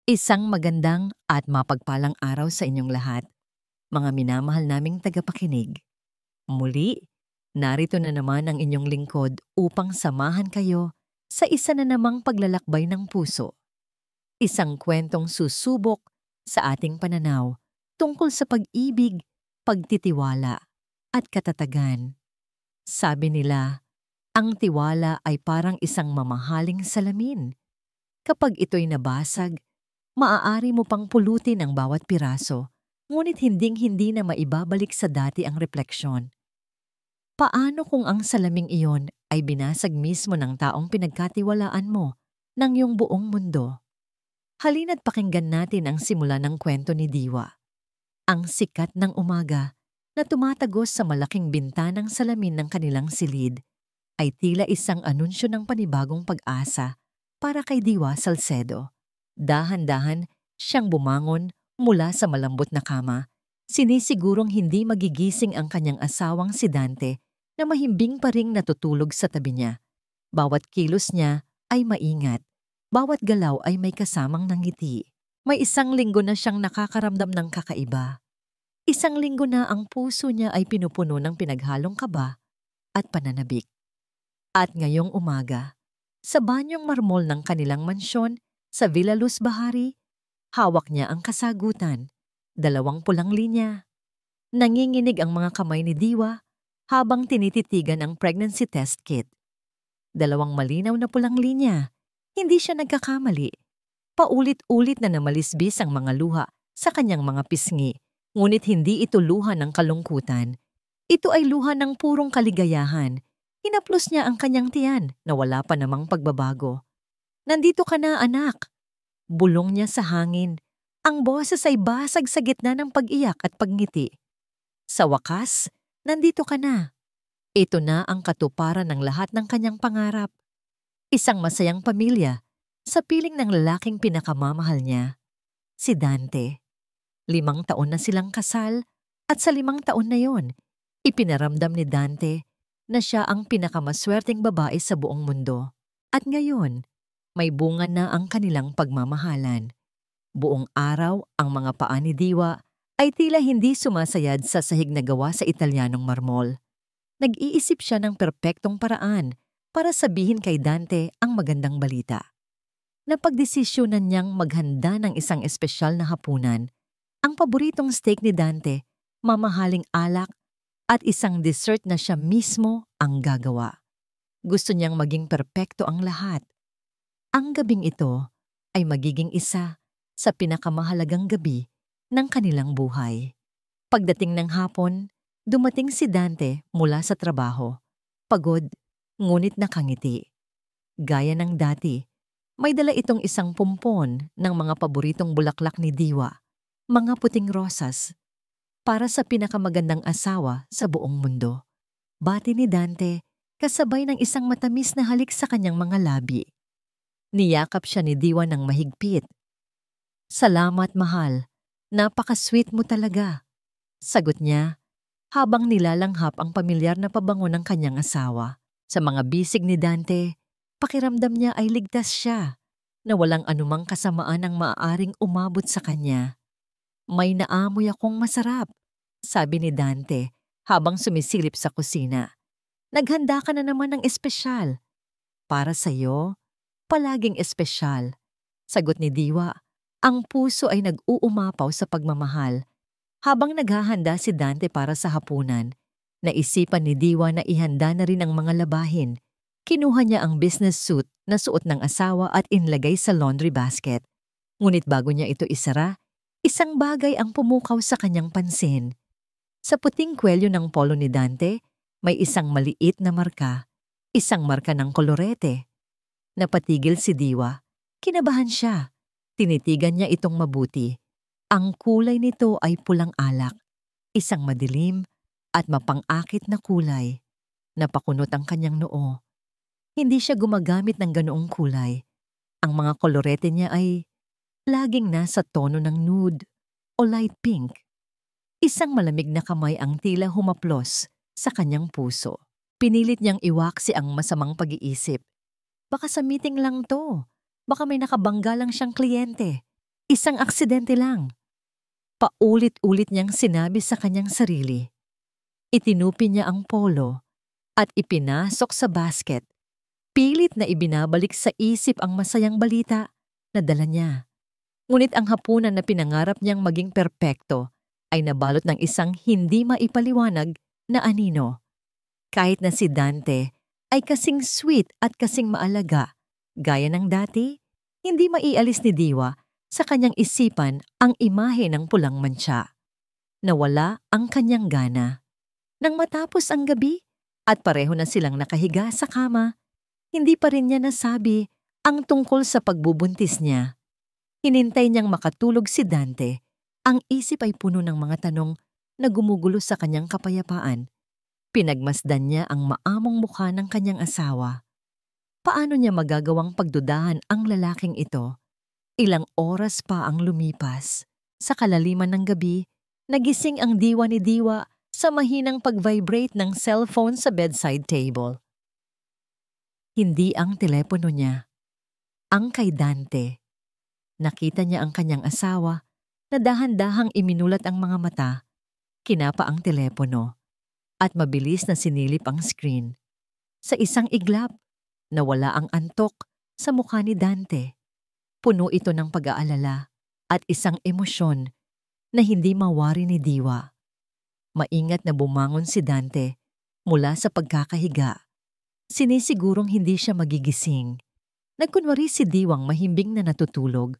Isang magandang at mapagpalang araw sa inyong lahat, mga minamahal naming tagapakinig. Muli, narito na naman ang inyong lingkod upang samahan kayo sa isa na namang paglalakbay ng puso. Isang kwentong susubok sa ating pananaw tungkol sa pag-ibig, pagtitiwala, at katatagan. Sabi nila, ang tiwala ay parang isang mamahaling salamin. Kapag ito'y nabasag, maaari mo pang pulutin ang bawat piraso, ngunit hinding-hindi na maibabalik sa dati ang refleksyon. Paano kung ang salaming iyon ay binasag mismo ng taong pinagkatiwalaan mo ng iyong buong mundo? Halina't pakinggan natin ang simula ng kwento ni Diwa. Ang sikat ng umaga na tumatagos sa malaking bintanang salamin ng kanilang silid ay tila isang anunsyo ng panibagong pag-asa para kay Diwa Salcedo. Dahan-dahan siyang bumangon mula sa malambot na kama, sinisigurong hindi magigising ang kanyang asawang si Dante na mahimbing pa ring natutulog sa tabi niya. Bawat kilos niya ay maingat, bawat galaw ay may kasamang nangiti. May isang linggo na siyang nakakaramdam ng kakaiba. Isang linggo na ang puso niya ay pinupuno ng pinaghalong kaba at pananabik. At ngayong umaga, sa banyong marmol ng kanilang mansyon, sa Villa Luz Bahari, hawak niya ang kasagutan, 2 pulang linya. Nanginginig ang mga kamay ni Diwa habang tinititigan ang pregnancy test kit. 2 malinaw na pulang linya, hindi siya nagkakamali. Paulit-ulit na namalisbis ang mga luha sa kanyang mga pisngi, ngunit hindi ito luha ng kalungkutan. Ito ay luha ng purong kaligayahan. Hinaplos niya ang kanyang tiyan na wala pa namang pagbabago. Nandito ka na, anak. Bulong niya sa hangin. Ang boses ay basag sa gitna ng pag-iyak at pagngiti. Sa wakas, nandito ka na. Ito na ang katuparan ng lahat ng kanyang pangarap. Isang masayang pamilya sa piling ng lalaking pinakamamahal niya, si Dante. 5 taon na silang kasal at sa 5 taon na yon, ipinaramdam ni Dante na siya ang pinakamaswerteng babae sa buong mundo. At ngayon, may bunga na ang kanilang pagmamahalan. Buong araw, ang mga paa ni Diwa ay tila hindi sumasayad sa sahig na gawa sa Italianong marmol. Nag-iisip siya ng perpektong paraan para sabihin kay Dante ang magandang balita. Napagdesisyonan niyang maghanda ng isang espesyal na hapunan, ang paboritong steak ni Dante, mamahaling alak, at isang dessert na siya mismo ang gagawa. Gusto niyang maging perpekto ang lahat. Ang gabing ito ay magiging isa sa pinakamahalagang gabi ng kanilang buhay. Pagdating ng hapon, dumating si Dante mula sa trabaho. Pagod, ngunit nakangiti. Gaya ng dati, may dala itong isang pumpon ng mga paboritong bulaklak ni Diwa, mga puting rosas, para sa pinakamagandang asawa sa buong mundo. Bati ni Dante kasabay ng isang matamis na halik sa kanyang mga labi. Niyakap siya ni Diwa ng mahigpit. Salamat, mahal. Napaka-sweet mo talaga. Sagot niya, habang nilalanghap ang pamilyar na pabango ng kanyang asawa. Sa mga bisig ni Dante, pakiramdam niya ay ligtas siya, na walang anumang kasamaan ang maaaring umabot sa kanya. May naamoy akong masarap, sabi ni Dante habang sumisilip sa kusina. Naghanda ka na naman ng espesyal. Para sa'yo, palaging espesyal. Sagot ni Diwa, ang puso ay nag-uumapaw sa pagmamahal. Habang naghahanda si Dante para sa hapunan, naisipan ni Diwa na ihanda na rin ang mga labahin. Kinuha niya ang business suit na suot ng asawa at inlagay sa laundry basket. Ngunit bago niya ito isara, isang bagay ang pumukaw sa kanyang pansin. Sa puting kwelyo ng polo ni Dante, may isang maliit na marka, isang marka ng kolorete. Napatigil si Diwa. Kinabahan siya. Tinitigan niya itong mabuti. Ang kulay nito ay pulang alak, isang madilim at mapang-akit na kulay. Napakunot ang kanyang noo. Hindi siya gumagamit ng ganoong kulay. Ang mga kolorete niya ay laging nasa tono ng nude o light pink. Isang malamig na kamay ang tila humaplos sa kanyang puso. Pinilit niyang iwaksi ang masamang pag-iisip. Baka sa meeting lang to. Baka may nakabangga lang siyang kliyente. Isang aksidente lang. Paulit-ulit niyang sinabi sa kanyang sarili. Itinupi niya ang polo at ipinasok sa basket. Pilit na ibinabalik sa isip ang masayang balita na dala niya. Ngunit ang hapunan na pinangarap niyang maging perpekto ay nabalot ng isang hindi maipaliwanag na anino. Kahit na si Dante ay kasing sweet at kasing maalaga, gaya ng dati, hindi maialis ni Diwa sa kanyang isipan ang imahe ng pulang mantsa. Nawala ang kanyang gana. Nang matapos ang gabi at pareho na silang nakahiga sa kama, hindi pa rin niya nasabi ang tungkol sa pagbubuntis niya. Hinintay niyang makatulog si Dante. Ang isip ay puno ng mga tanong na gumugulo sa kanyang kapayapaan. Pinagmasdan niya ang maamong mukha ng kanyang asawa. Paano niya magagawang pagdudahan ang lalaking ito? Ilang oras pa ang lumipas. Sa kalaliman ng gabi, nagising ang diwa ni Diwa sa mahinang pag-vibrate ng cellphone sa bedside table. Hindi ang telepono niya. Ang kay Dante. Nakita niya ang kanyang asawa na dahan-dahang iminulat ang mga mata, kinapa ang telepono, at mabilis na sinilip ang screen. Sa isang iglap, nawala ang antok sa mukha ni Dante. Puno ito ng pag-aalala at isang emosyon na hindi mawari ni Diwa. Maingat na bumangon si Dante mula sa pagkakahiga. Sinisigurong hindi siya magigising. Nagkunwari si Diwang mahimbing na natutulog,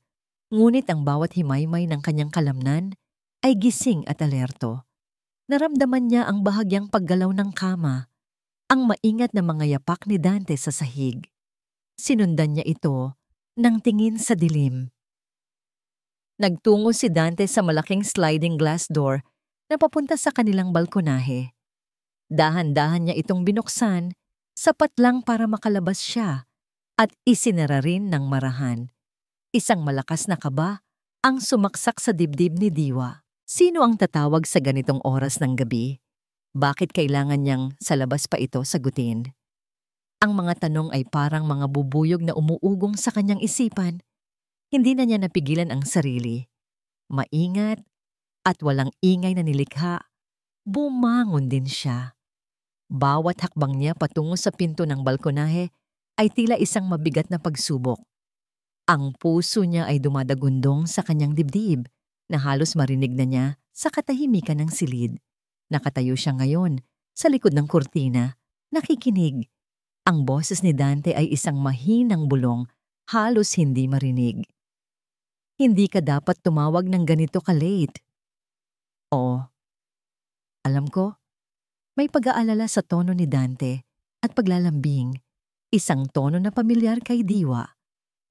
ngunit ang bawat himaymay ng kanyang kalamnan ay gising at alerto. Naramdaman niya ang bahagyang paggalaw ng kama, ang maingat na mga yapak ni Dante sa sahig. Sinundan niya ito ng tingin sa dilim. Nagtungo si Dante sa malaking sliding glass door na papunta sa kanilang balkonahe. Dahan-dahan niya itong binuksan, sapat lang para makalabas siya, at isinara rin ng marahan. Isang malakas na kaba ang sumaksak sa dibdib ni Diwa. Sino ang tatawag sa ganitong oras ng gabi? Bakit kailangan niyang sa labas pa ito sagutin? Ang mga tanong ay parang mga bubuyog na umuugong sa kanyang isipan. Hindi na niya napigilan ang sarili. Maingat at walang ingay na nilikha, bumangon din siya. Bawat hakbang niya patungo sa pinto ng balkonahe ay tila isang mabigat na pagsubok. Ang puso niya ay dumadagundong sa kanyang dibdib na halos marinig na niya sa katahimikan ng silid. Nakatayo siya ngayon sa likod ng kurtina, nakikinig. Ang boses ni Dante ay isang mahinang bulong, halos hindi marinig. Hindi ka dapat tumawag ng ganito ka-late. Oo. Alam ko, may pag-aalala sa tono ni Dante at paglalambing, isang tono na pamilyar kay Diwa.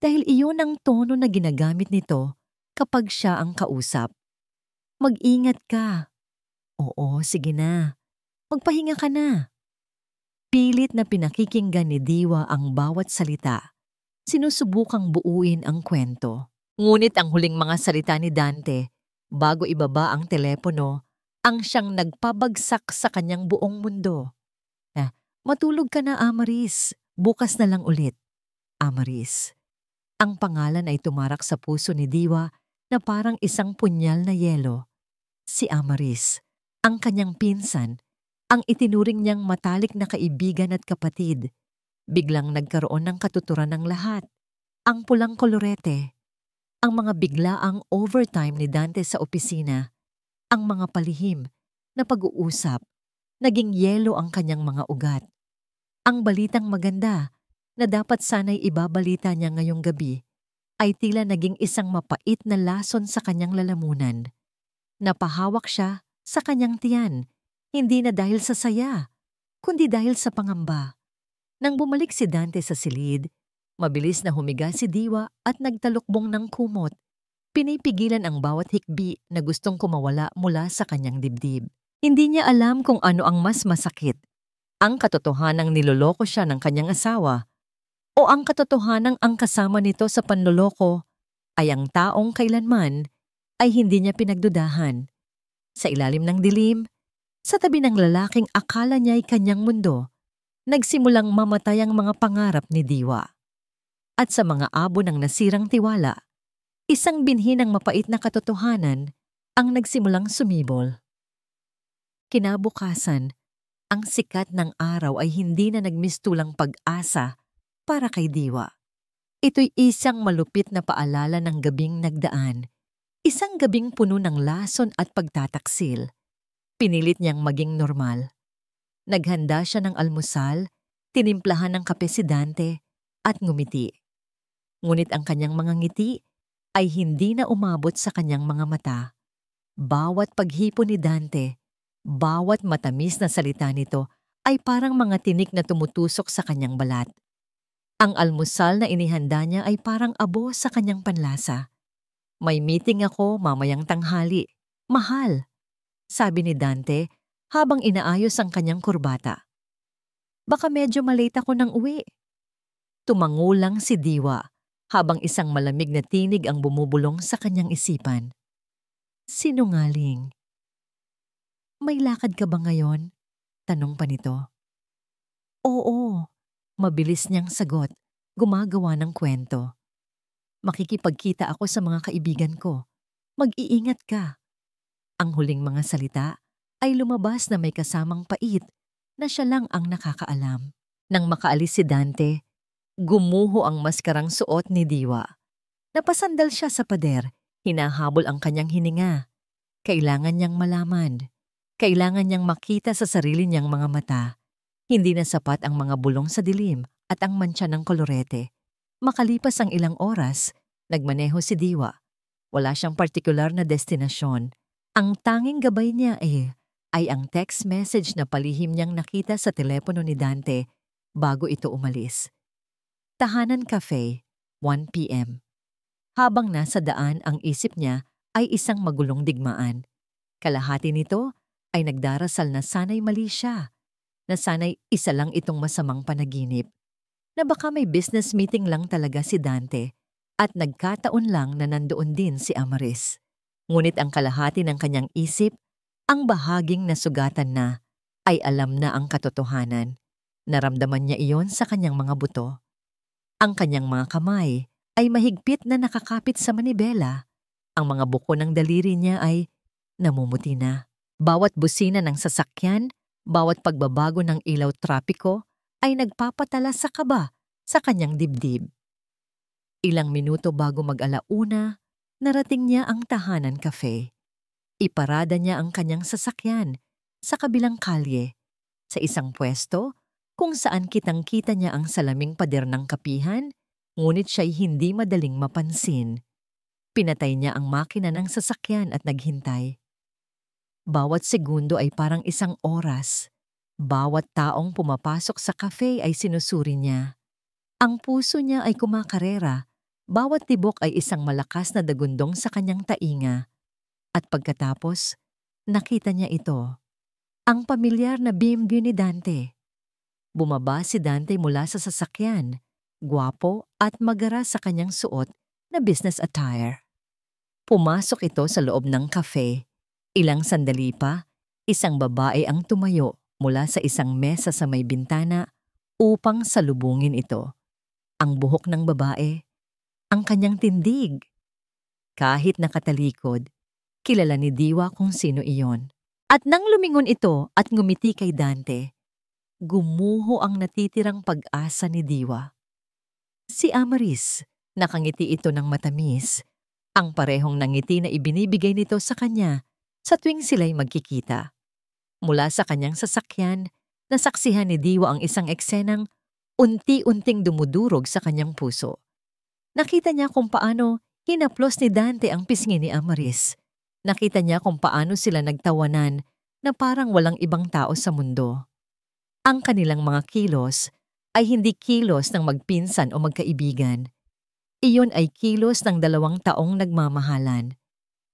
Dahil iyon ang tono na ginagamit nito kapag siya ang kausap. Mag-ingat ka. Oo, sige na. Magpahinga ka na. Pilit na pinakikinggan ni Diwa ang bawat salita. Sinusubukang buuin ang kwento. Ngunit ang huling mga salita ni Dante, bago ibaba ang telepono, ang siyang nagpabagsak sa kanyang buong mundo. Matulog ka na, Amaris. Bukas na lang ulit. Amaris. Ang pangalan ay tumarak sa puso ni Diwa na parang isang punyal na yelo. Si Amaris, ang kanyang pinsan, ang itinuring niyang matalik na kaibigan at kapatid. Biglang nagkaroon ng katuturan ng lahat. Ang pulang kolorete, ang mga biglaang overtime ni Dante sa opisina, ang mga palihim na pag-uusap, naging yelo ang kanyang mga ugat. Ang balitang maganda na dapat sana'y ibabalita niya ngayong gabi ay tila naging isang mapait na lason sa kanyang lalamunan. Napahawak siya sa kanyang tiyan, hindi na dahil sa saya, kundi dahil sa pangamba. Nang bumalik si Dante sa silid, mabilis na humiga si Diwa at nagtalukbong ng kumot. Pinipigilan ang bawat hikbi na gustong kumawala mula sa kanyang dibdib. Hindi niya alam kung ano ang mas masakit. Ang katotohanang niloloko siya ng kanyang asawa o ang katotohanang ang kasama nito sa panloloko ay ang taong kailanman ay hindi niya pinagdudahan. Sa ilalim ng dilim, sa tabi ng lalaking akala niya ay kanyang mundo, nagsimulang mamatay ang mga pangarap ni Diwa. At sa mga abo ng nasirang tiwala, Isang binhi ng mapait na katotohanan ang nagsimulang sumibol. Kinabukasan, ang sikat ng araw ay hindi na nagmistulang pag-asa para kay Diwa. Ito'y isang malupit na paalala ng gabing nagdaan. Isang gabing puno ng lason at pagtataksil. Pinilit niyang maging normal. Naghanda siya ng almusal, tinimplahan ng kape si Dante, at ngumiti. Ngunit ang kanyang mga ngiti ay hindi na umabot sa kanyang mga mata. Bawat paghipo ni Dante, bawat matamis na salita nito ay parang mga tinik na tumutusok sa kanyang balat. Ang almusal na inihanda niya ay parang abo sa kanyang panlasa. May meeting ako mamayang tanghali. Mahal, sabi ni Dante habang inaayos ang kanyang kurbata. Baka medyo malate ako ng uwi. Tumangulang si Diwa habang isang malamig na tinig ang bumubulong sa kanyang isipan. Sinungaling. May lakad ka ba ngayon? Tanong pa nito. Oo, mabilis niyang sagot, gumagawa ng kwento. Makikipagkita ako sa mga kaibigan ko. Mag-iingat ka. Ang huling mga salita ay lumabas na may kasamang pait na siya lang ang nakakaalam. Nang makaalis si Dante, gumuho ang maskarang suot ni Diwa. Napasandal siya sa pader, hinahabol ang kanyang hininga. Kailangan niyang malaman. Kailangan niyang makita sa sarili niyang mga mata. Hindi na sapat ang mga bulong sa dilim at ang mantsa ng kolorete. Makalipas ang ilang oras, nagmaneho si Diwa. Wala siyang partikular na destinasyon. Ang tanging gabay niya ay ang text message na palihim niyang nakita sa telepono ni Dante bago ito umalis. Tahanan Cafe, 1 p.m. Habang nasa daan, ang isip niya ay isang magulong digmaan. Kalahati nito ay nagdarasal na sana'y mali siya, na sana'y isa lang itong masamang panaginip, na baka may business meeting lang talaga si Dante at nagkataon lang na nandoon din si Amaris. Ngunit ang kalahati ng kanyang isip, ang bahaging nasugatan na, ay alam na ang katotohanan. Naramdaman niya iyon sa kanyang mga buto. Ang kanyang mga kamay ay mahigpit na nakakapit sa manibela. Ang mga buko ng daliri niya ay namumuti na. Bawat busina ng sasakyan, bawat pagbabago ng ilaw trapiko ay nagpapatala sa kaba sa kanyang dibdib. Ilang minuto bago mag-alauna, narating niya ang Tahanan Cafe. Iparada niya ang kanyang sasakyan sa kabilang kalye, sa isang pwesto kung saan kitang-kita niya ang salaming pader ng kapihan, ngunit siya'y hindi madaling mapansin. Pinatay niya ang makina ng sasakyan at naghintay. Bawat segundo ay parang isang oras. Bawat taong pumapasok sa cafe ay sinusuri niya. Ang puso niya ay kumakarera. Bawat tibok ay isang malakas na dagundong sa kanyang tainga. At pagkatapos, nakita niya ito. Ang pamilyar na BMW ni Dante. Bumaba si Dante mula sa sasakyan, gwapo at magara sa kanyang suot na business attire. Pumasok ito sa loob ng cafe. Ilang sandali pa, isang babae ang tumayo mula sa isang mesa sa may bintana upang salubungin ito. Ang buhok ng babae, ang kanyang tindig. Kahit nakatalikod, kilala ni Diwa kung sino iyon. At nang lumingon ito at ngumiti kay Dante, gumuho ang natitirang pag-asa ni Diwa. Si Amaris, nakangiti ito ng matamis, ang parehong nangiti na ibinibigay nito sa kanya sa tuwing sila'y magkikita. Mula sa kanyang sasakyan, nasaksihan ni Diwa ang isang eksenang unti-unting dumudurog sa kanyang puso. Nakita niya kung paano hinaplos ni Dante ang pisngi ni Amaris. Nakita niya kung paano sila nagtawanan na parang walang ibang tao sa mundo. Ang kanilang mga kilos ay hindi kilos ng magpinsan o magkaibigan. Iyon ay kilos ng 2 taong nagmamahalan.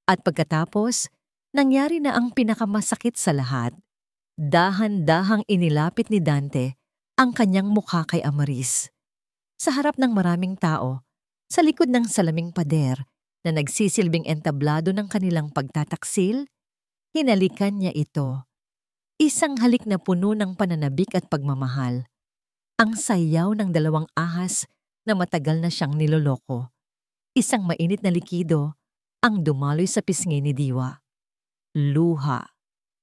At pagkatapos, nangyari na ang pinakamasakit sa lahat. Dahan-dahang inilapit ni Dante ang kanyang mukha kay Amaris. Sa harap ng maraming tao, sa likod ng salaming pader na nagsisilbing entablado ng kanilang pagtataksil, hinalikan niya ito. Isang halik na puno ng pananabik at pagmamahal. Ang sayaw ng 2 ahas na matagal na siyang niloloko. Isang mainit na likido ang dumaloy sa pisngi ni Diwa. Luha.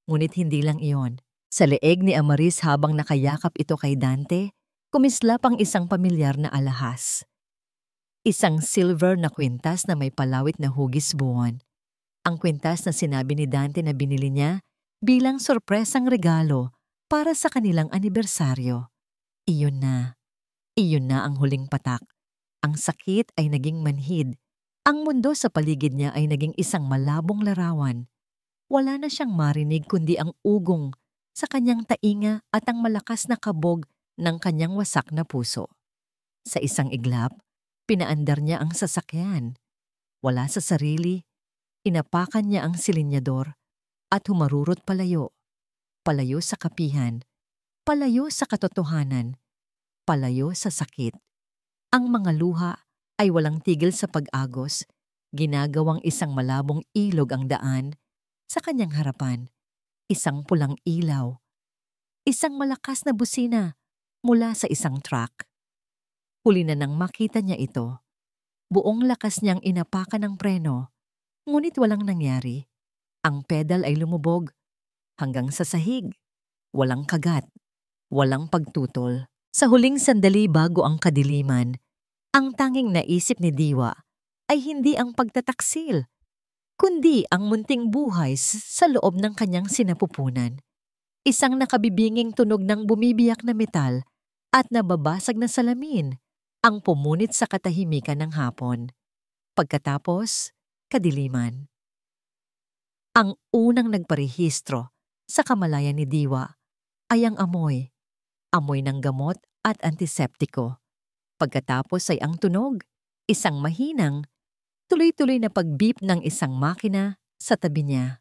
Ngunit hindi lang iyon. Sa leeg ni Amaris habang nakayakap ito kay Dante, kumislap ang isang pamilyar na alahas. Isang silver na kwintas na may palawit na hugis buwan. Ang kwintas na sinabi ni Dante na binili niya bilang sorpresang regalo para sa kanilang anibersaryo. Iyon na. Iyon na ang huling patak. Ang sakit ay naging manhid. Ang mundo sa paligid niya ay naging isang malabong larawan. Wala na siyang marinig kundi ang ugong sa kanyang tainga at ang malakas na kabog ng kanyang wasak na puso. Sa isang iglap, pinaandar niya ang sasakyan. Wala sa sarili, inapakan niya ang silinyador at humarurot palayo. Palayo sa kapihan, palayo sa katotohanan, palayo sa sakit. Ang mga luha ay walang tigil sa pag-agos, ginagawang isang malabong ilog ang daan sa kanyang harapan. Isang pulang ilaw, isang malakas na busina mula sa isang truck. Huli na nang makita niya ito. Buong lakas niyang inapakan ng preno, ngunit walang nangyari. Ang pedal ay lumubog hanggang sa sahig. Walang kagat, walang pagtutol. Sa huling sandali bago ang kadiliman, ang tanging naisip ni Diwa ay hindi ang pagtataksil, kundi ang munting buhay sa loob ng kanyang sinapupunan. Isang nakabibinging tunog ng bumibiyak na metal at nababasag na salamin ang pumunit sa katahimikan ng hapon. Pagkatapos, kadiliman. Ang unang nagparehistro sa kamalayan ni Diwa ay ang amoy. Amoy ng gamot at antiseptiko. Pagkatapos ay ang tunog, isang mahinang, tuloy-tuloy na pag-beep ng isang makina sa tabi niya.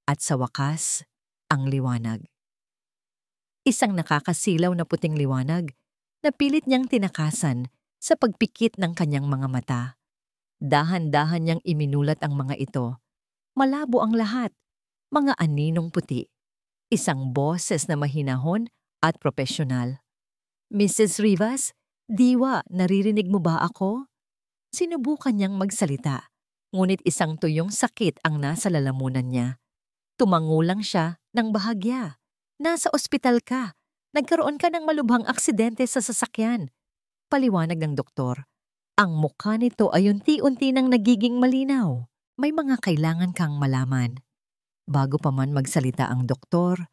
At sa wakas, ang liwanag. Isang nakakasilaw na puting liwanag na pilit niyang tinakasan sa pagpikit ng kanyang mga mata. Dahan-dahan niyang iminulat ang mga ito. Malabo ang lahat, mga aninong puti. Isang boses na mahinahon at propesyonal. Mrs. Rivas, Diwa, naririnig mo ba ako? Sinubukan niyang magsalita, ngunit isang tuyong sakit ang nasa lalamunan niya. Tumangulang siya ng bahagya. Nasa ospital ka. Nagkaroon ka ng malubhang aksidente sa sasakyan. Paliwanag ng doktor. Ang mukha nito ay unti-unti nang nagiging malinaw. May mga kailangan kang malaman. Bago pa man magsalita ang doktor,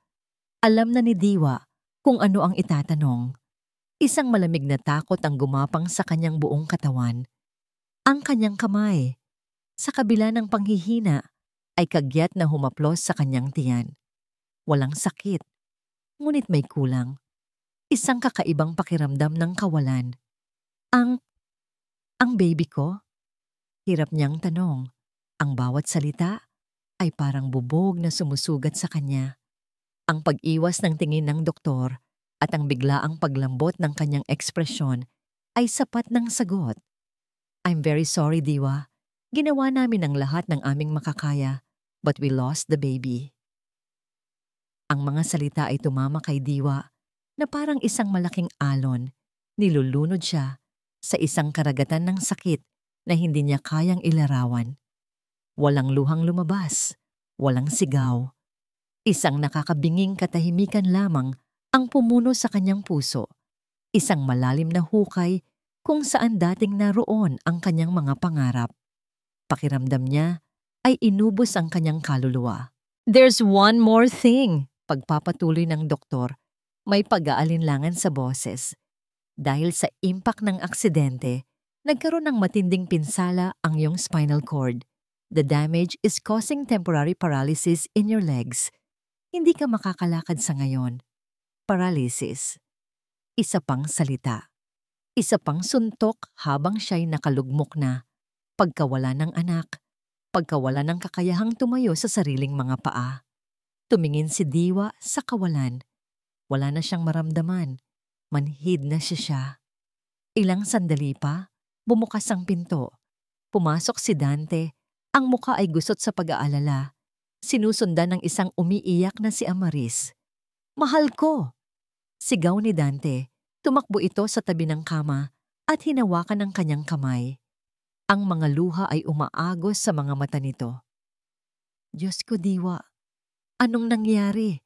alam na ni Diwa kung ano ang itatanong. Isang malamig na takot ang gumapang sa kanyang buong katawan. Ang kanyang kamay, sa kabila ng panghihina, ay kagyat na humaplos sa kanyang tiyan. Walang sakit, ngunit may kulang. Isang kakaibang pakiramdam ng kawalan. Ang baby ko? Hirap niyang tanong. Ang bawat salita ay parang bubog na sumusugat sa kanya. Ang pag-iwas ng tingin ng doktor at ang biglaang paglambot ng kanyang ekspresyon ay sapat ng sagot. I'm very sorry, Diwa. Ginawa namin ang lahat ng aming makakaya, but we lost the baby. Ang mga salita ay tumama kay Diwa na parang isang malaking alon. Nilulunod siya sa isang karagatan ng sakit na hindi niya kayang ilarawan. Walang luhang lumabas, walang sigaw. Isang nakakabinging katahimikan lamang ang pumuno sa kanyang puso. Isang malalim na hukay kung saan dating naroon ang kanyang mga pangarap. Pakiramdam niya ay inubos ang kanyang kaluluwa. There's one more thing, pagpapatuloy ng doktor. May pag-aalinlangan sa boses. Dahil sa impact ng aksidente, nagkaroon ng matinding pinsala ang iyong spinal cord. The damage is causing temporary paralysis in your legs. Hindi ka makakalakad sa ngayon. Paralysis. Isa pang salita. Isa pang suntok habang siya'y nakalugmok na. Pagkawala ng anak. Pagkawala ng kakayahang tumayo sa sariling mga paa. Tumingin si Diwa sa kawalan. Wala na siyang maramdaman. Manhid na siya. Ilang sandali pa, bumukas ang pinto. Pumasok si Dante. Ang mukha ay gusot sa pag-aalala. Sinusundan ng isang umiiyak na si Amaris. Mahal ko! Sigaw ni Dante. Tumakbo ito sa tabi ng kama at hinawakan ng kanyang kamay. Ang mga luha ay umaagos sa mga mata nito. Diyos ko, Diwa, anong nangyari?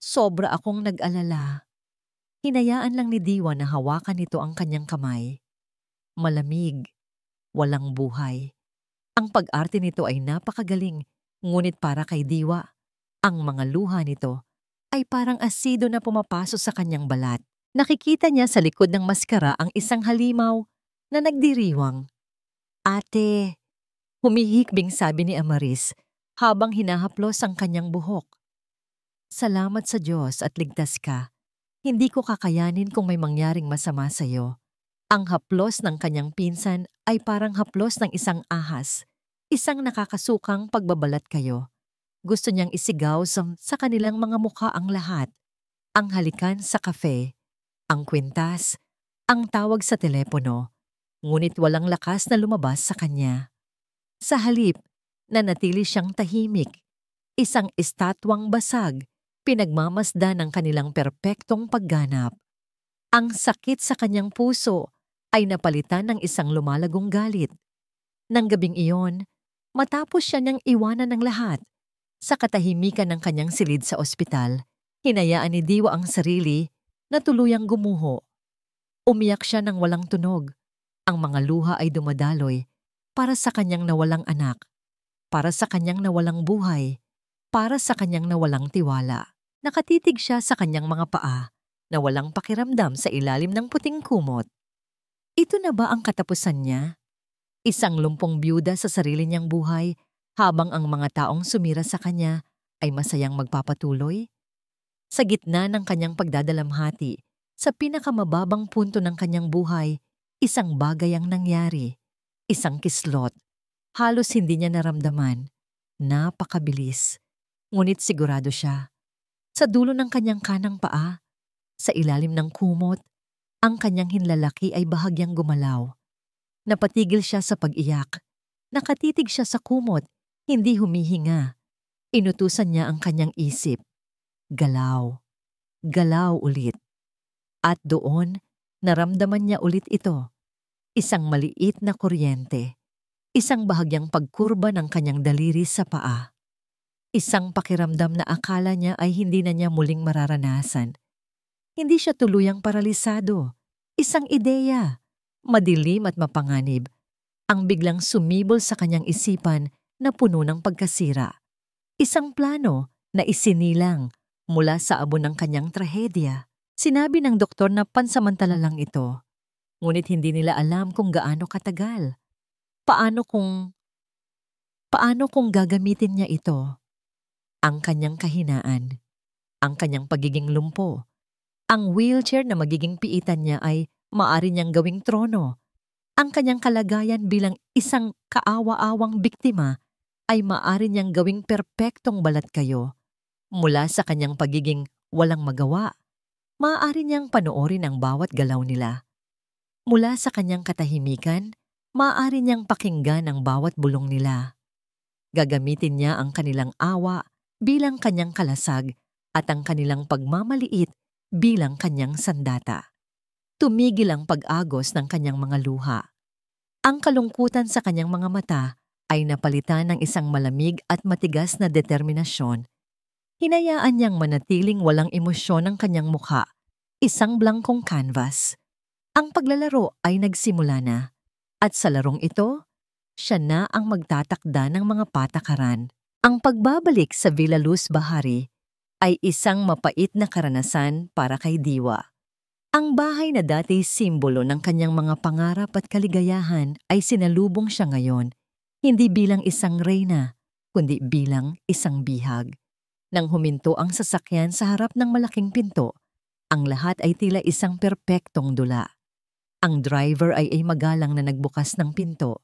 Sobra akong nag-alala. Hinayaan lang ni Diwa na hawakan nito ang kanyang kamay. Malamig, walang buhay. Ang pag-arte nito ay napakagaling, ngunit para kay Diwa, ang mga luha nito ay parang asido na pumapasok sa kanyang balat. Nakikita niya sa likod ng maskara ang isang halimaw na nagdiriwang. Ate, humihikbing sabi ni Amaris habang hinahaplos ang kanyang buhok. Salamat sa Diyos at ligtas ka. Hindi ko kakayanin kung may mangyaring masama sa iyo. Ang haplos ng kanyang pinsan ay parang haplos ng isang ahas, isang nakakasukang pagbabalat kayo. Gusto niyang isigaw sa kanilang mga mukha ang lahat. Ang halikan sa kafe, ang kwintas, ang tawag sa telepono, ngunit walang lakas na lumabas sa kanya. Sa halip, nanatili siyang tahimik, isang estatwang basag, pinagmamasdan ng kanilang perpektong pagganap. Ang sakit sa kanyang puso ay napalitan ng isang lumalagong galit. Nang gabing iyon, matapos siya niyang iwanan ng lahat, sa katahimikan ng kanyang silid sa ospital, hinayaan ni Diwa ang sarili na tuluyang gumuho. Umiyak siya ng walang tunog. Ang mga luha ay dumadaloy para sa kanyang nawalang anak, para sa kanyang nawalang buhay, para sa kanyang nawalang tiwala. Nakatitig siya sa kanyang mga paa na walang pakiramdam sa ilalim ng puting kumot. Ito na ba ang katapusan niya? Isang lumpong byuda sa sarili niyang buhay habang ang mga taong sumira sa kanya ay masayang magpapatuloy? Sa gitna ng kanyang pagdadalamhati, sa pinakamababang punto ng kanyang buhay, isang bagay ang nangyari. Isang kislot. Halos hindi niya naramdaman. Napakabilis. Ngunit sigurado siya. Sa dulo ng kanyang kanang paa, sa ilalim ng kumot, ang kanyang hinlalaki ay bahagyang gumalaw. Napatigil siya sa pag-iyak. Nakatitig siya sa kumot, hindi humihinga. Inutusan niya ang kanyang isip. Galaw. Galaw ulit. At doon, naramdaman niya ulit ito. Isang maliit na kuryente. Isang bahagyang pagkurba ng kanyang daliri sa paa. Isang pakiramdam na akala niya ay hindi na niya muling mararanasan. Hindi siya tuluyang paralisado. Isang ideya, madilim at mapanganib, ang biglang sumibol sa kanyang isipan na puno ng pagkasira. Isang plano na isinilang mula sa abo ng kanyang trahedya. Sinabi ng doktor na pansamantala lang ito, ngunit hindi nila alam kung gaano katagal. Paano kung gagamitin niya ito? Ang kanyang kahinaan, ang kanyang pagiging lumpo, ang wheelchair na magiging piitan niya ay maaari niyang gawing trono. Ang kanyang kalagayan bilang isang kaawa-awang biktima ay maaari niyang gawing perpektong balat kayo. Mula sa kanyang pagiging walang magawa, maaari niyang panoorin ang bawat galaw nila. Mula sa kanyang katahimikan, maaari niyang pakinggan ang bawat bulong nila. Gagamitin niya ang kanilang awa bilang kanyang kalasag at ang kanilang pagmamaliit bilang kanyang sandata. Tumigil ang pag-agos ng kanyang mga luha. Ang kalungkutan sa kanyang mga mata ay napalitan ng isang malamig at matigas na determinasyon. Hinayaan niyang manatiling walang emosyon ang kanyang mukha, isang blangkong canvas. Ang paglalaro ay nagsimula na, at sa larong ito, siya na ang magtatakda ng mga patakaran. Ang pagbabalik sa Villa Luz Bahari ay isang mapait na karanasan para kay Diwa. Ang bahay na dati simbolo ng kanyang mga pangarap at kaligayahan ay sinalubong siya ngayon, hindi bilang isang reyna, kundi bilang isang bihag. Nang huminto ang sasakyan sa harap ng malaking pinto, ang lahat ay tila isang perpektong dula. Ang driver ay magalang na nagbukas ng pinto.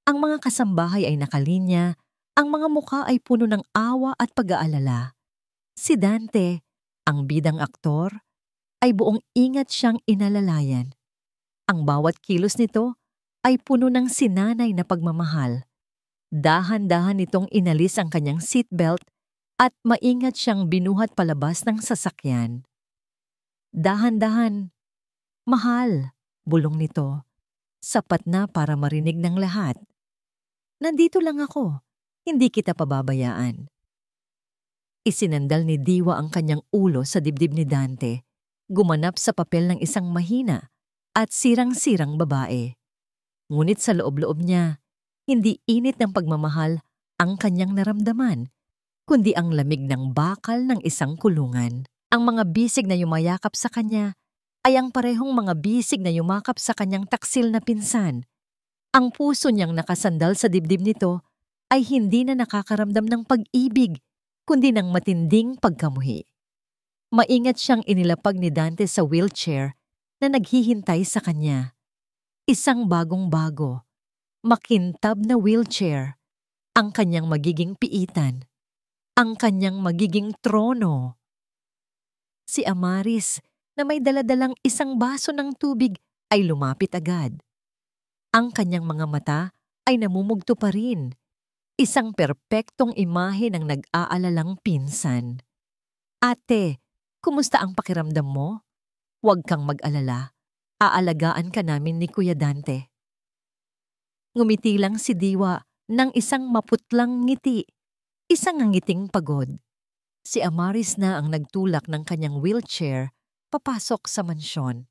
Ang mga kasambahay ay nakalinya, ang mga mukha ay puno ng awa at pag-aalala. Si Dante, ang bidang aktor, ay buong ingat siyang inalalayan. Ang bawat kilos nito ay puno ng sinanay na pagmamahal. Dahan-dahan nitong inalis ang kanyang seatbelt at maingat siyang binuhat palabas ng sasakyan. Dahan-dahan, mahal, bulong nito. Sapat na para marinig ng lahat. Nandito lang ako. Hindi kita pababayaan. Isinandal ni Diwa ang kanyang ulo sa dibdib ni Dante, gumanap sa papel ng isang mahina at sirang-sirang babae. Ngunit sa loob-loob niya, hindi init ng pagmamahal ang kanyang naramdaman, kundi ang lamig ng bakal ng isang kulungan. Ang mga bisig na yumayakap sa kanya ay ang parehong mga bisig na yumakap sa kanyang taksil na pinsan. Ang puso niyang nakasandal sa dibdib nito ay hindi na nakakaramdam ng pag-ibig, kundi ng matinding pagkamuhi. Maingat siyang inilapag ni Dante sa wheelchair na naghihintay sa kanya. Isang bagong-bago, makintab na wheelchair, ang kanyang magiging piitan, ang kanyang magiging trono. Si Amaris, na may daladalang isang baso ng tubig, ay lumapit agad. Ang kanyang mga mata ay namumugto pa rin. Isang perpektong imahe ng nag-aalalang pinsan. Ate, kumusta ang pakiramdam mo? Huwag kang mag-alala. Aalagaan ka namin ni Kuya Dante. Ngumiti lang si Diwa ng isang maputlang ngiti. Isang ngiting pagod. Si Amaris na ang nagtulak ng kanyang wheelchair papasok sa mansyon.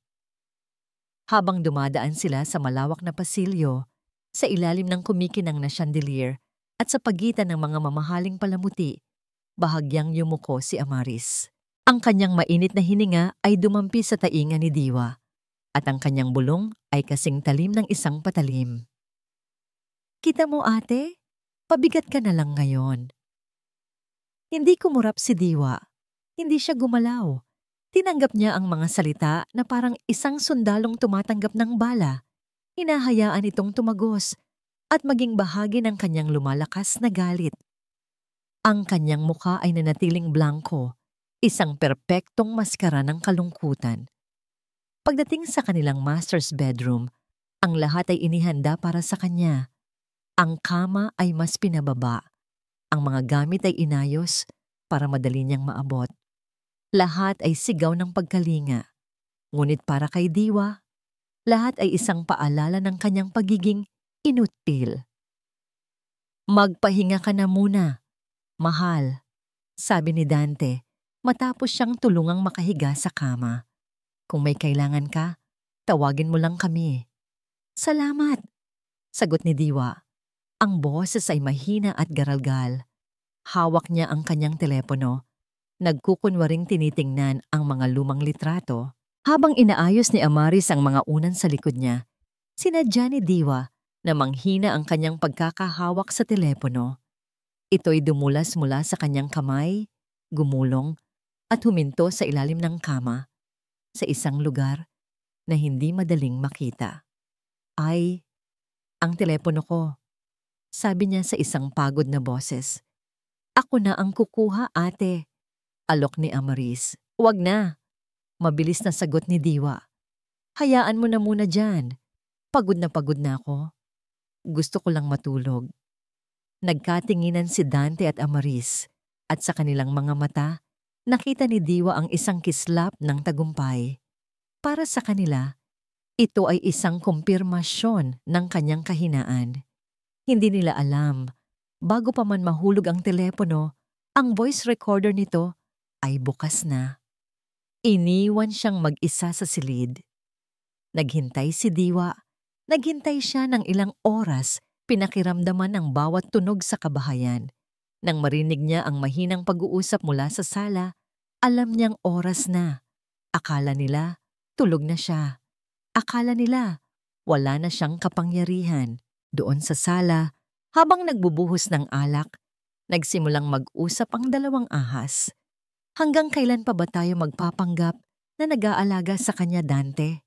Habang dumadaan sila sa malawak na pasilyo, sa ilalim ng kumikinang na chandelier, at sa pagitan ng mga mamahaling palamuti, bahagyang yumuko si Amaris. Ang kanyang mainit na hininga ay dumampi sa tainga ni Diwa, at ang kanyang bulong ay kasing talim ng isang patalim. Kita mo ate, pabigat ka na lang ngayon. Hindi kumurap si Diwa. Hindi siya gumalaw. Tinanggap niya ang mga salita na parang isang sundalong tumatanggap ng bala. Hinahayaan itong tumagos at maging bahagi ng kanyang lumalakas na galit. Ang kanyang mukha ay nanatiling blanko, isang perpektong maskara ng kalungkutan. Pagdating sa kanilang master's bedroom, ang lahat ay inihanda para sa kanya. Ang kama ay mas pinababa. Ang mga gamit ay inayos para madali niyang maabot. Lahat ay sigaw ng pagkalinga. Ngunit para kay Diwa, lahat ay isang paalala ng kanyang pagiging inutil. Magpahinga ka na muna, mahal, sabi ni Dante matapos siyang tulungang makahiga sa kama. Kung may kailangan ka, tawagin mo lang kami. Salamat, sagot ni Diwa. Ang boses ay mahina at garalgal. Hawak niya ang kanyang telepono. Nagkukunwaring tinitingnan ang mga lumang litrato. Habang inaayos ni Amaris ang mga unan sa likod niya, sinadya ni Diwa na manghina ang kanyang pagkakahawak sa telepono. Ito'y dumulas mula sa kanyang kamay, gumulong, at huminto sa ilalim ng kama, sa isang lugar na hindi madaling makita. Ay, ang telepono ko, sabi niya sa isang pagod na boses. Ako na ang kukuha, ate. Alok ni Amaris. Huwag na. Mabilis na sagot ni Diwa. Hayaan mo na muna dyan. Pagod na ako. Gusto ko lang matulog. Nagkatinginan si Dante at Amaris, at sa kanilang mga mata, nakita ni Diwa ang isang kislap ng tagumpay. Para sa kanila, ito ay isang kumpirmasyon ng kanyang kahinaan. Hindi nila alam, bago pa man mahulog ang telepono, ang voice recorder nito ay bukas na. Iniwan siyang mag-isa sa silid. Naghintay si Diwa. Naghintay siya ng ilang oras, pinakiramdaman ang bawat tunog sa kabahayan. Nang marinig niya ang mahinang pag-uusap mula sa sala, alam niyang oras na. Akala nila, tulog na siya. Akala nila, wala na siyang kapangyarihan. Doon sa sala, habang nagbubuhos ng alak, nagsimulang mag-usap ang dalawang ahas. Hanggang kailan pa ba tayo magpapanggap na nag-aalaga sa kanya, Dante?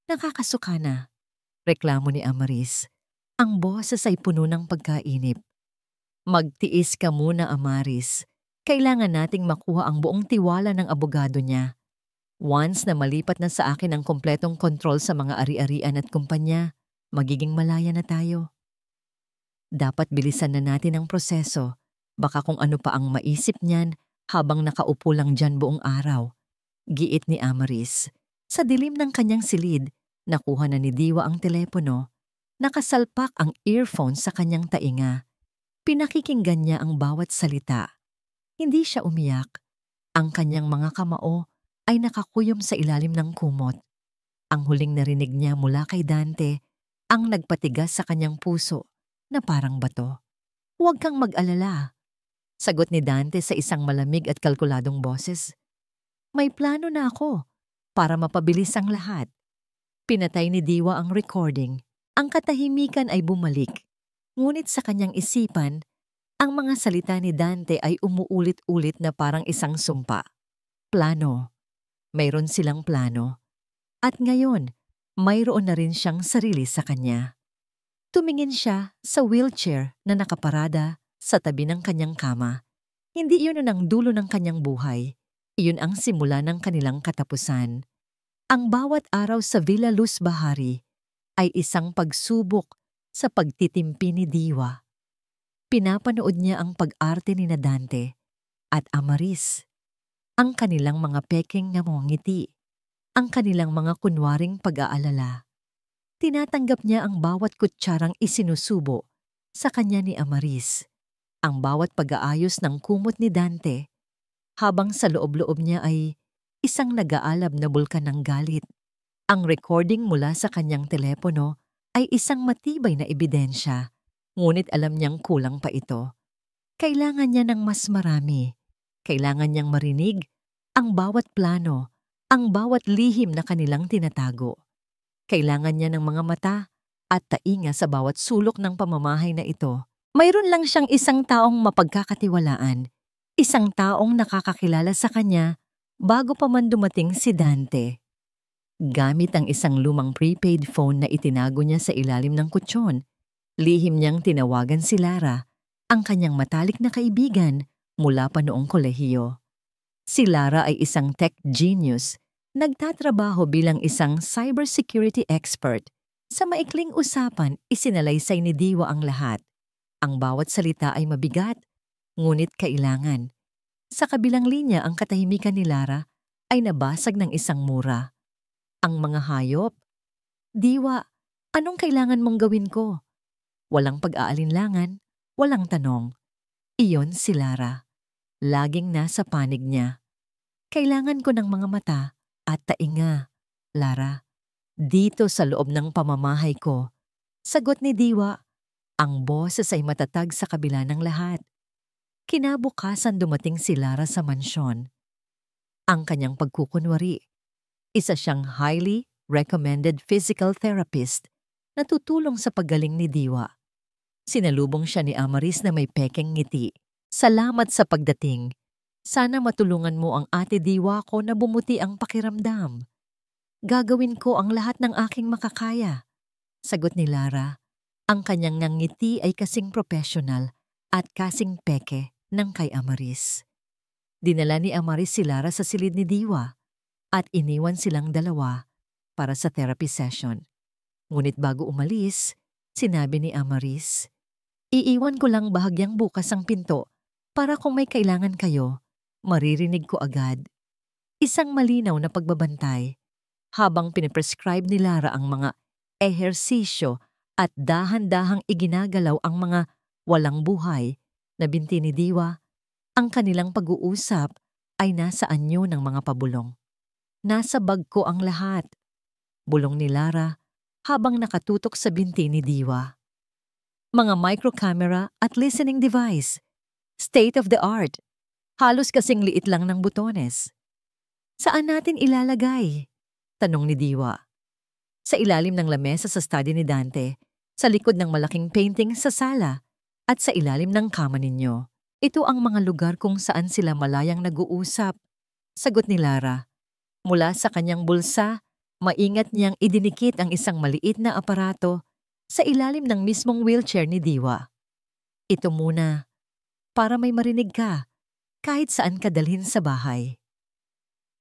Nakakasuka na, reklamo ni Amaris. Ang boses ay puno ng pagkainip. Magtiis ka muna, Amaris. Kailangan nating makuha ang buong tiwala ng abogado niya. Once na malipat na sa akin ang kompletong kontrol sa mga ari-arian at kumpanya, magiging malaya na tayo. Dapat bilisan na natin ang proseso. Baka kung ano pa ang maisip niyan habang nakaupo lang dyan buong araw. Giit ni Amaris. Sa dilim ng kanyang silid, nakuha na ni Diwa ang telepono. Nakasalpak ang earphone sa kanyang tainga. Pinakikinggan niya ang bawat salita. Hindi siya umiyak. Ang kanyang mga kamao ay nakakuyom sa ilalim ng kumot. Ang huling narinig niya mula kay Dante ang nagpatigas sa kanyang puso na parang bato. "Huwag kang mag-alala," sagot ni Dante sa isang malamig at kalkuladong boses. "May plano na ako para mapabilis ang lahat." Pinatay ni Diwa ang recording. Ang katahimikan ay bumalik. Ngunit sa kanyang isipan, ang mga salita ni Dante ay umuulit-ulit na parang isang sumpa. Plano. Mayroon silang plano. At ngayon, mayroon na rin siyang sarili sa kanya. Tumingin siya sa wheelchair na nakaparada sa tabi ng kanyang kama. Hindi iyon ang dulo ng kanyang buhay. Iyon ang simula ng kanilang katapusan. Ang bawat araw sa Villa Luz Bahari ay isang pagsubok sa pagtitimpi ni Diwa. Pinapanood niya ang pag-arte ni Dante at Amaris, ang kanilang mga peking ngiti, ang kanilang mga kunwaring pag-aalala. Tinatanggap niya ang bawat kutsarang isinusubo sa kanya ni Amaris, ang bawat pag-aayos ng kumot ni Dante, habang sa loob-loob niya ay isang nag-aalab na bulkan ng galit. Ang recording mula sa kanyang telepono ay isang matibay na ebidensya, ngunit alam niyang kulang pa ito. Kailangan niya ng mas marami. Kailangan niyang marinig ang bawat plano, ang bawat lihim na kanilang tinatago. Kailangan niya ng mga mata at tainga sa bawat sulok ng pamamahay na ito. Mayroon lang siyang isang taong mapagkakatiwalaan, isang taong nakakakilala sa kanya bago pa man dumating si Dante. Gamit ang isang lumang prepaid phone na itinago niya sa ilalim ng kutsyon, lihim niyang tinawagan si Lara, ang kanyang matalik na kaibigan mula pa noong kolehiyo. Si Lara ay isang tech genius, nagtatrabaho bilang isang cybersecurity expert. Sa maikling usapan, isinalaysay ni Diwa ang lahat. Ang bawat salita ay mabigat, ngunit kailangan. Sa kabilang linya, ang katahimikan ni Lara ay nabasag ng isang mura. Ang mga hayop. "Diwa, anong kailangan mong gawin ko?" Walang pag-aalinlangan, walang tanong. Iyon si Lara. Laging nasa panig niya. "Kailangan ko ng mga mata at tainga, Lara. Dito sa loob ng pamamahay ko." Sagot ni Diwa. Ang boses ay matatag sa kabila ng lahat. Kinabukasan dumating si Lara sa mansyon. Ang kanyang pagkukunwari. Isa siyang highly recommended physical therapist na tutulong sa paggaling ni Diwa. Sinalubong siya ni Amaris na may pekeng ngiti. "Salamat sa pagdating. Sana matulungan mo ang ate Diwa ko na bumuti ang pakiramdam." "Gagawin ko ang lahat ng aking makakaya," sagot ni Lara. Ang kanyang ngiti ay kasing professional at kasing peke ng kay Amaris. Dinala ni Amaris si Lara sa silid ni Diwa at iniwan silang dalawa para sa therapy session. Ngunit bago umalis, sinabi ni Amaris, "Iiwan ko lang bahagyang bukas ang pinto para kung may kailangan kayo, maririnig ko agad." Isang malinaw na pagbabantay habang piniprescribe ni Lara ang mga ehersisyo at dahan-dahang iginagalaw ang mga walang buhay na binti ni Diwa. Ang kanilang pag-uusap ay nasa anyo ng mga pabulong. "Nasa bag ko ang lahat," bulong ni Lara habang nakatutok sa binti ni Diwa. "Mga microcamera at listening device. State of the art. Halos kasing liit lang ng butones." "Saan natin ilalagay?" tanong ni Diwa. "Sa ilalim ng lamesa sa study ni Dante, sa likod ng malaking painting sa sala, at sa ilalim ng kama ninyo. Ito ang mga lugar kung saan sila malayang nag-uusap," sagot ni Lara. Mula sa kanyang bulsa, maingat niyang idinikit ang isang maliit na aparato sa ilalim ng mismong wheelchair ni Diwa. "Ito muna, para may marinig ka, kahit saan ka dalhin sa bahay."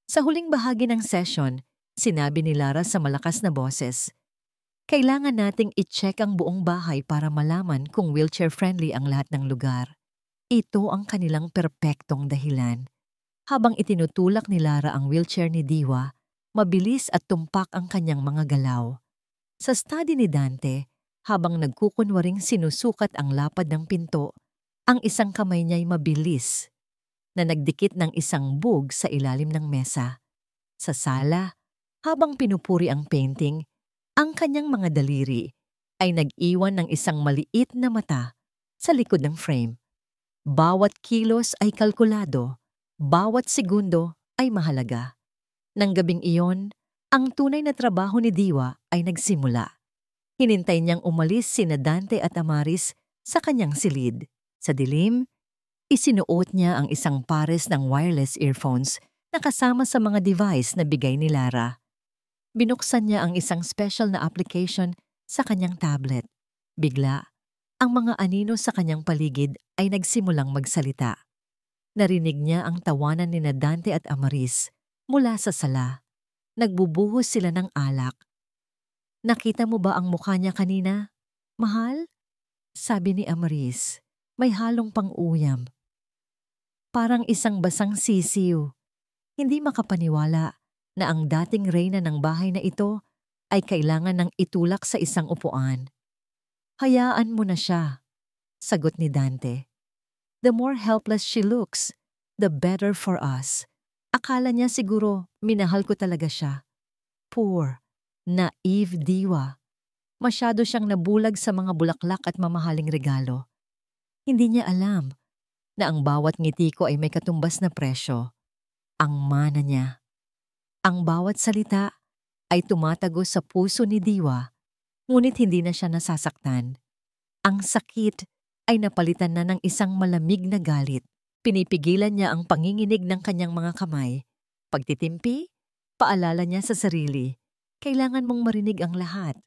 Sa huling bahagi ng session, sinabi ni Lara sa malakas na boses, "Kailangan nating i-check ang buong bahay para malaman kung wheelchair-friendly ang lahat ng lugar." Ito ang kanilang perpektong dahilan. Habang itinutulak ni Lara ang wheelchair ni Diwa, mabilis at tumpak ang kanyang mga galaw. Sa study ni Dante, Habang nagkukunwaring sinusukat ang lapad ng pinto, ang isang kamay niya'y mabilis na nagdikit ng isang bug sa ilalim ng mesa. Sa sala, habang pinupuri ang painting, ang kanyang mga daliri ay nag-iwan ng isang maliit na mata sa likod ng frame. Bawat kilos ay kalkulado, bawat segundo ay mahalaga. Nang gabing iyon, ang tunay na trabaho ni Diwa ay nagsimula. Hinintay niyang umalis sina Dante at Amaris sa kanyang silid. Sa dilim, isinuot niya ang isang pares ng wireless earphones na kasama sa mga device na bigay ni Lara. Binuksan niya ang isang special na application sa kanyang tablet. Bigla, ang mga anino sa kanyang paligid ay nagsimulang magsalita. Narinig niya ang tawanan ni Dante at Amaris mula sa sala. Nagbubuhos sila ng alak. "Nakita mo ba ang mukha niya kanina, mahal?" sabi ni Amaris. May halong pang-uyam. Parang isang basang sisiw. Hindi makapaniwala na ang dating reyna ng bahay na ito ay kailangan ng itulak sa isang upuan. "Hayaan mo na siya," sagot ni Dante. "The more helpless she looks, the better for us." Akala niya siguro minahal ko talaga siya. Poor, naive Diwa. Masyado siyang nabulag sa mga bulaklak at mamahaling regalo. Hindi niya alam na ang bawat ngiti ko ay may katumbas na presyo. Ang mana niya. Ang bawat salita ay tumatago sa puso ni Diwa, ngunit hindi na siya nasasaktan. Ang sakit ay napalitan na ng isang malamig na galit. Pinipigilan niya ang panginginig ng kanyang mga kamay. Pagtitimpi, paalala niya sa sarili, kailangan mong marinig ang lahat.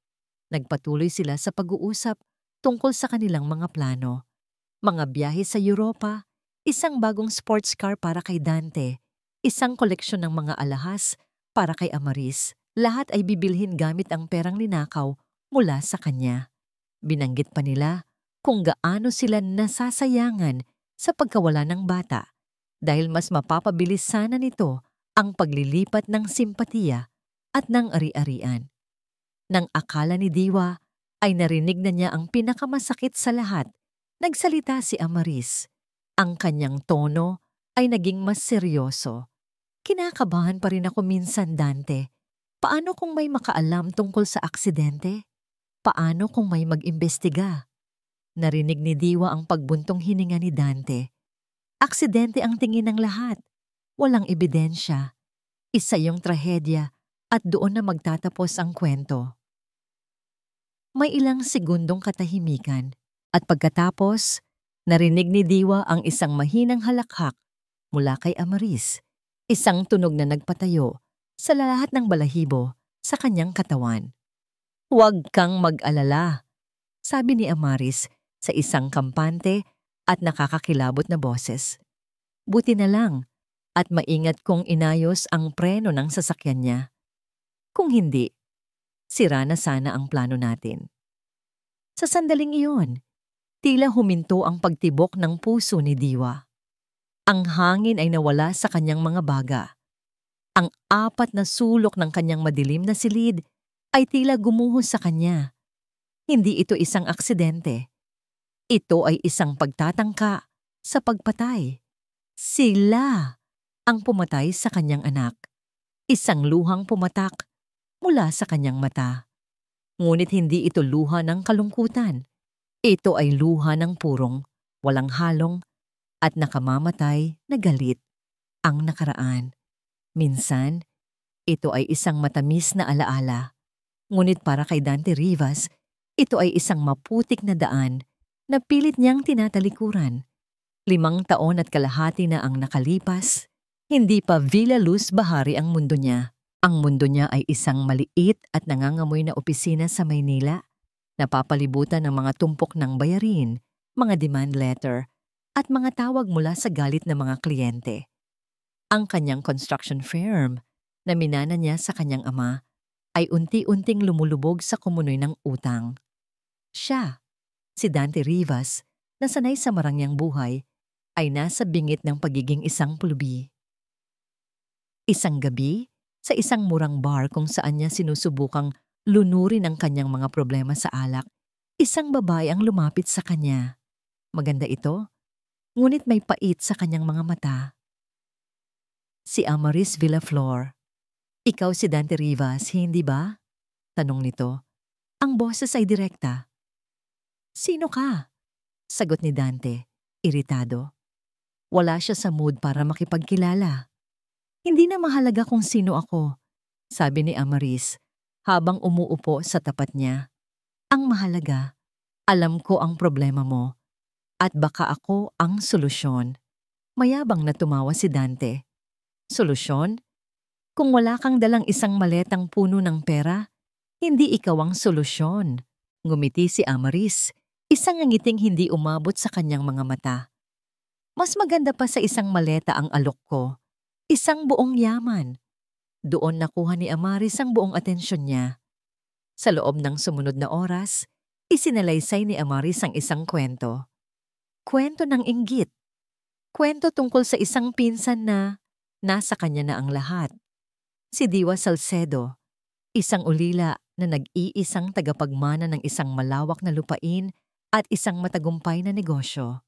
Nagpatuloy sila sa pag-uusap tungkol sa kanilang mga plano. Mga biyahe sa Europa, isang bagong sports car para kay Dante, isang koleksyon ng mga alahas para kay Amaris. Lahat ay bibilhin gamit ang perang ninakaw mula sa kanya. Binanggit pa nila kung gaano sila nasasayangan sa pagkawala ng bata dahil mas mapapabilis sana nito ang paglilipat ng simpatiya at ng ari-arian. Nang akala ni Diwa ay narinig na niya ang pinakamasakit sa lahat, nagsalita si Amaris. Ang kanyang tono ay naging mas seryoso. "Kinakabahan pa rin ako minsan, Dante. Paano kung may makaalam tungkol sa aksidente? Paano kung may mag-imbestiga?" Narinig ni Diwa ang pagbuntong hininga ni Dante. Aksidente ang tingin ng lahat. Walang ebidensya. Isa yung trahedya at doon na magtatapos ang kwento. May ilang segundong katahimikan at pagkatapos, narinig ni Diwa ang isang mahinang halakhak mula kay Amaris, isang tunog na nagpatayo sa lahat ng balahibo sa kanyang katawan. "Huwag kang mag-alala," sabi ni Amaris sa isang kampante at nakakakilabot na boses. "Buti na lang at maingat kong inayos ang preno ng sasakyan niya. Kung hindi, sira na sana ang plano natin." Sa sandaling iyon, tila huminto ang pagtibok ng puso ni Diwa. Ang hangin ay nawala sa kanyang mga baga. Ang apat na sulok ng kanyang madilim na silid ay tila gumuhos sa kanya. Hindi ito isang aksidente. Ito ay isang pagtatangka sa pagpatay. Sila ang pumatay sa kanyang anak. Isang luhang pumatak mula sa kanyang mata. Ngunit hindi ito luha ng kalungkutan. Ito ay luha ng purong, walang halong, at nakamamatay na galit. Ang nakaraan. Minsan, ito ay isang matamis na alaala. Ngunit para kay Dante Rivas, ito ay isang maputik na daan na pilit niyang tinatalikuran. 5 taon at kalahati na ang nakalipas, hindi pa Villa Luz Bahari ang mundo niya. Ang mundo niya ay isang maliit at nangangamoy na opisina sa Maynila, napapalibutan ng mga tumpok ng bayarin, mga demand letter, at mga tawag mula sa galit ng mga kliyente. Ang kanyang construction firm na minana niya sa kanyang ama ay unti-unting lumulubog sa kumunoy ng utang. Siya, si Dante Rivas, na sanay sa marangyang buhay, ay nasa bingit ng pagiging isang pulubi. Isang gabi, sa isang murang bar kung saan niya sinusubukang lunurin ang kanyang mga problema sa alak, Isang babae ang lumapit sa kanya. Maganda ito, ngunit may pait sa kanyang mga mata. Si Amaris Villaflor. Ikaw si Dante Rivas, hindi ba? Tanong nito. Ang boses ay direkta. Sino ka? Sagot ni Dante, iritado. Wala siya sa mood para makipagkilala. Hindi na mahalaga kung sino ako, sabi ni Amaris habang umuupo sa tapat niya. Ang mahalaga, alam ko ang problema mo at baka ako ang solusyon. Mayabang na tumawa si Dante. Solusyon? Kung wala kang dalang isang maletang puno ng pera, hindi ikaw ang solusyon. Ngumiti si Amaris, isang ngiting hindi umabot sa kanyang mga mata. Mas maganda pa sa isang maleta ang alok ko. Isang buong yaman. Doon nakuha ni Amaris ang buong atensyon niya. Sa loob ng sumunod na oras, isinalaysay ni Amaris ang isang kwento. Kwento ng inggit. Kwento tungkol sa isang pinsan na nasa kanya na ang lahat. Si Diwa Salcedo, isang ulila na nag-iisang tagapagmana ng isang malawak na lupain at isang matagumpay na negosyo.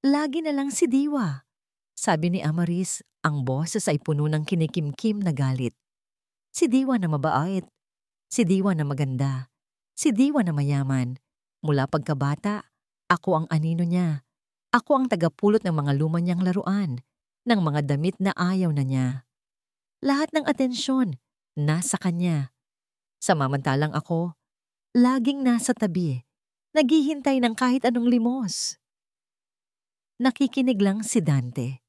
Lagi na lang si Diwa, sabi ni Amaris, ang boses ay puno ng kinikimkim na galit. Si Diwa na mabait, si Diwa na maganda, si Diwa na mayaman. Mula pagkabata, ako ang anino niya. Ako ang tagapulot ng mga luma niyang laruan, ng mga damit na ayaw na niya. Lahat ng atensyon, nasa kanya. Samantalang ako, laging nasa tabi, naghihintay ng kahit anong limos. Nakikinig lang si Dante.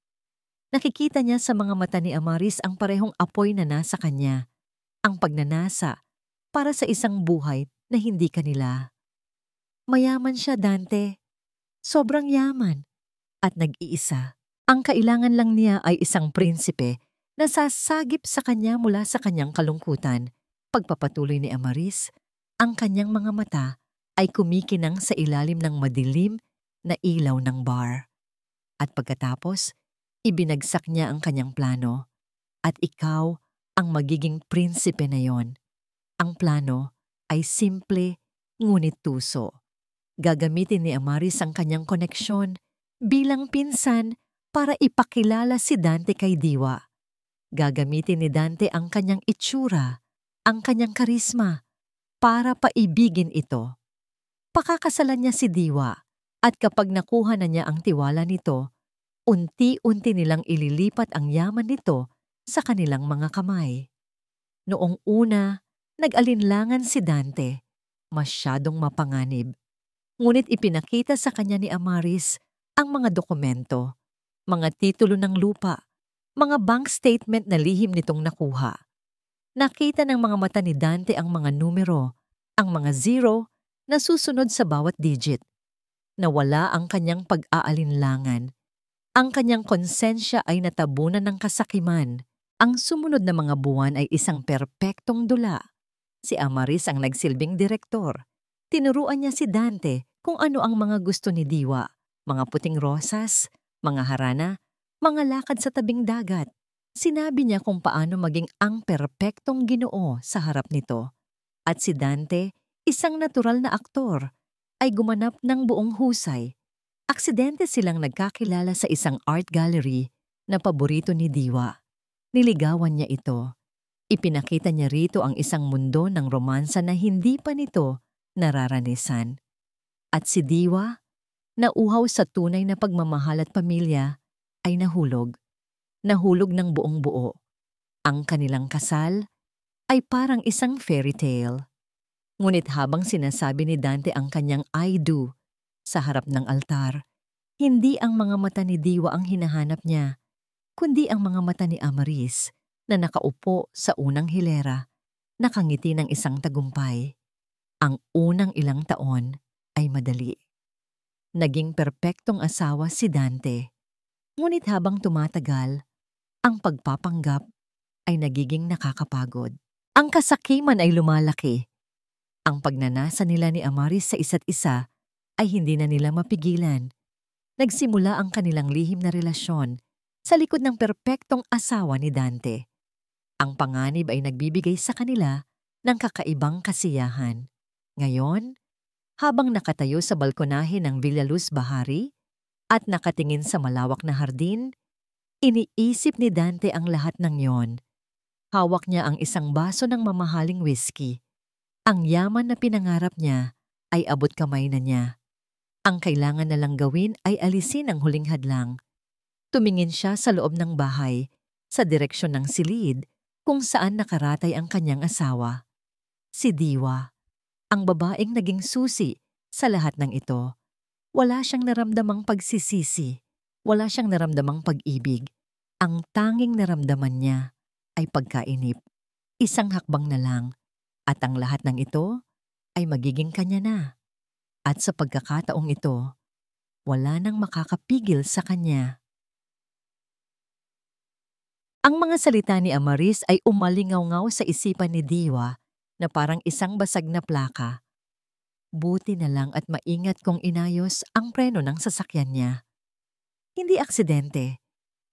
Nakikita niya sa mga mata ni Amaris ang parehong apoy na nasa kanya, ang pagnanasa para sa isang buhay na hindi kanila. Mayaman siya, Dante. Sobrang yaman. At nag-iisa. Ang kailangan lang niya ay isang prinsipe na sasagip sa kanya mula sa kanyang kalungkutan. Pagpapatuloy ni Amaris, ang kanyang mga mata ay kumikinang sa ilalim ng madilim na ilaw ng bar. At pagkatapos, ibinagsak niya ang kanyang plano. At ikaw ang magiging prinsipe na yon. Ang plano ay simple ngunit tuso. Gagamitin ni Amaris ang kanyang koneksyon bilang pinsan para ipakilala si Dante kay Diwa. Gagamitin ni Dante ang kanyang itsura, ang kanyang karisma, para paibigin ito. Pakakasalan niya si Diwa at kapag nakuha na niya ang tiwala nito, unti-unti nilang ililipat ang yaman nito sa kanilang mga kamay. Noong una, nag-alinlangan si Dante, masyadong mapanganib. Ngunit ipinakita sa kanya ni Amaris ang mga dokumento, mga titulo ng lupa, mga bank statement na lihim nitong nakuha. Nakita ng mga mata ni Dante ang mga numero, ang mga zero na susunod sa bawat digit. Nawala ang kanyang pag-aalinlangan. Ang kanyang konsensya ay natabunan ng kasakiman. Ang sumunod na mga buwan ay isang perpektong dula. Si Amaris ang nagsilbing direktor. Tinuruan niya si Dante kung ano ang mga gusto ni Diwa, mga puting rosas, mga harana, mga lakad sa tabing dagat. Sinabi niya kung paano maging ang perpektong Ginoo sa harap nito. At si Dante, isang natural na aktor, ay gumanap ng buong husay. Aksidente silang nagkakilala sa isang art gallery na paborito ni Diwa. Niligawan niya ito. Ipinakita niya rito ang isang mundo ng romansa na hindi pa nito nararanisan. At si Diwa, nauhaw sa tunay na pagmamahal at pamilya, ay nahulog. Nahulog ng buong buo. Ang kanilang kasal ay parang isang fairy tale. Ngunit habang sinasabi ni Dante ang kanyang I do sa harap ng altar, hindi ang mga mata ni Diwa ang hinahanap niya, kundi ang mga mata ni Amaris na nakaupo sa unang hilera, nakangiti ng isang tagumpay. Ang unang ilang taon ay madali. Naging perpektong asawa si Dante. Ngunit habang tumatagal, ang pagpapanggap ay nagiging nakakapagod. Ang kasakiman ay lumalaki. Ang pagnanasa nila ni Amaris sa isa't isa ay hindi na nila mapigilan. Nagsimula ang kanilang lihim na relasyon sa likod ng perpektong asawa ni Dante. Ang panganib ay nagbibigay sa kanila ng kakaibang kasiyahan. Ngayon, Habang nakatayo sa balkonahe ng Villaluz Bahari at nakatingin sa malawak na hardin, iniisip ni Dante ang lahat ng yon. Hawak niya ang isang baso ng mamahaling whiskey. Ang yaman na pinangarap niya ay abot kamay na niya. Ang kailangan na lang gawin ay alisin ang huling hadlang. Tumingin siya sa loob ng bahay, sa direksyon ng silid, kung saan nakaratay ang kanyang asawa. Si Diwa, ang babaeng naging susi sa lahat ng ito. Wala siyang naramdamang pagsisisi, wala siyang naramdamang pag-ibig. Ang tanging naramdaman niya ay pagkainip. Isang hakbang na lang, at ang lahat ng ito ay magiging kanya na. At sa pagkakataong ito, wala nang makakapigil sa kanya. Ang mga salita ni Amaris ay umalingaw-ngaw sa isipan ni Diwa na parang isang basag na plaka. Buti na lang at maingat kong inayos ang preno ng sasakyan niya. Hindi aksidente,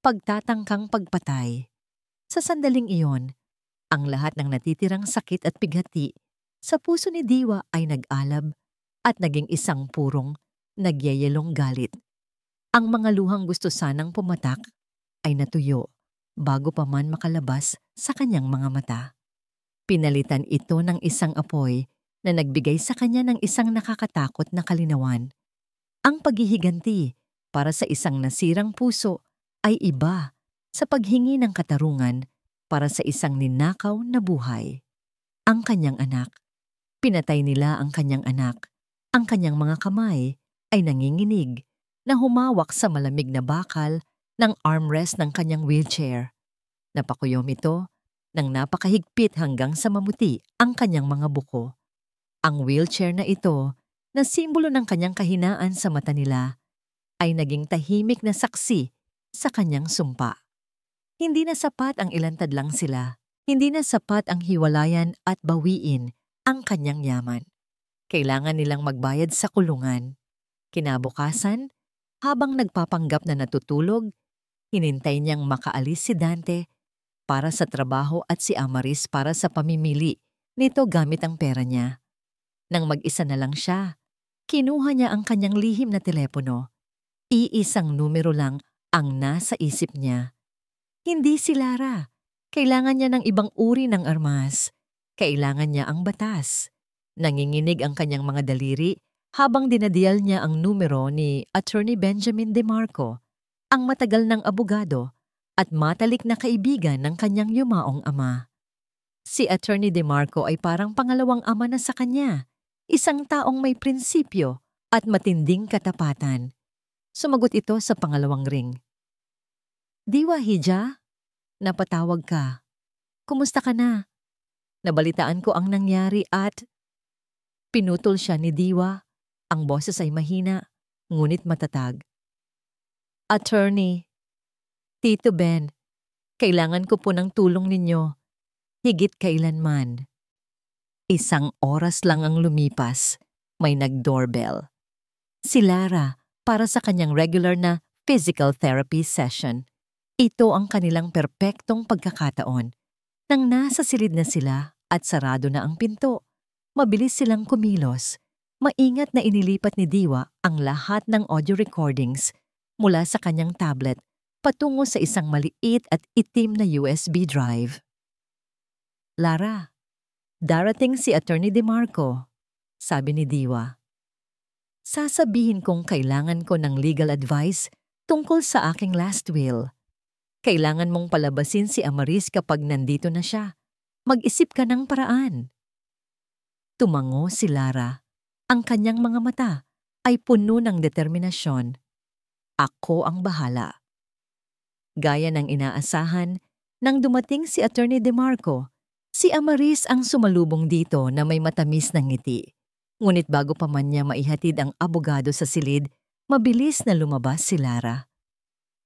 pagtatangkang pagpatay. Sa sandaling iyon, ang lahat ng natitirang sakit at pighati sa puso ni Diwa ay nag-alab at naging isang purong nagyayelong galit. Ang mga luhang gusto sanang pumatak ay natuyo bago pa man makalabas sa kanyang mga mata. Pinalitan ito ng isang apoy na nagbigay sa kanya ng isang nakakatakot na kalinawan. Ang paghihiganti para sa isang nasirang puso ay iba sa paghingi ng katarungan para sa isang ninakaw na buhay. Ang kanyang anak. Pinatay nila ang kanyang anak. Ang kanyang mga kamay ay nanginginig na humawak sa malamig na bakal ng armrest ng kanyang wheelchair. Napakuyom ito nang napakahigpit hanggang sa mamuti ang kanyang mga buko. Ang wheelchair na ito, na simbolo ng kanyang kahinaan sa mata nila, ay naging tahimik na saksi sa kanyang sumpa. Hindi na sapat ang ilantad lang sila. Hindi na sapat ang hiwalayan at bawiin ang kanyang yaman. Kailangan nilang magbayad sa kulungan. Kinabukasan, habang nagpapanggap na natutulog, hinintay niyang makaalis si Dante para sa trabaho at si Amaris para sa pamimili nito gamit ang pera niya. Nang mag-isa na lang siya, kinuha niya ang kanyang lihim na telepono. Iisang numero lang ang nasa isip niya. Hindi si Lara. Kailangan niya ng ibang uri ng armas. Kailangan niya ang batas. Nanginginig ang kanyang mga daliri habang dinadial niya ang numero ni Attorney Benjamin DeMarco, ang matagal ng abogado at matalik na kaibigan ng kanyang yumaong ama. Si Attorney DeMarco ay parang pangalawang ama na sa kanya, isang taong may prinsipyo at matinding katapatan. Sumagot ito sa pangalawang ring. Diwa Hija, napatawag ka. Kumusta ka na? Nabalitaan ko ang nangyari at… Pinutol siya ni Diwa. Ang boses ay mahina, ngunit matatag. Attorney, Tito Ben, kailangan ko po ng tulong ninyo. Higit kailanman. Isang oras lang ang lumipas, may nag-doorbell. Si Lara para sa kanyang regular na physical therapy session. Ito ang kanilang perpektong pagkakataon. Nang nasa silid na sila at sarado na ang pinto, mabilis silang kumilos. Maingat na inilipat ni Diwa ang lahat ng audio recordings mula sa kanyang tablet patungo sa isang maliit at itim na USB drive. Lara, darating si Attorney DeMarco, sabi ni Diwa. Sasabihin kong kailangan ko ng legal advice tungkol sa aking last will. Kailangan mong palabasin si Amaris kapag nandito na siya. Mag-isip ka ng paraan. Tumango si Lara. Ang kanyang mga mata ay puno ng determinasyon. Ako ang bahala. Gaya ng inaasahan, nang dumating si Attorney DeMarco, si Amaris ang sumalubong dito na may matamis na ngiti. Ngunit bago pa man niya maihatid ang abogado sa silid, mabilis na lumabas si Lara.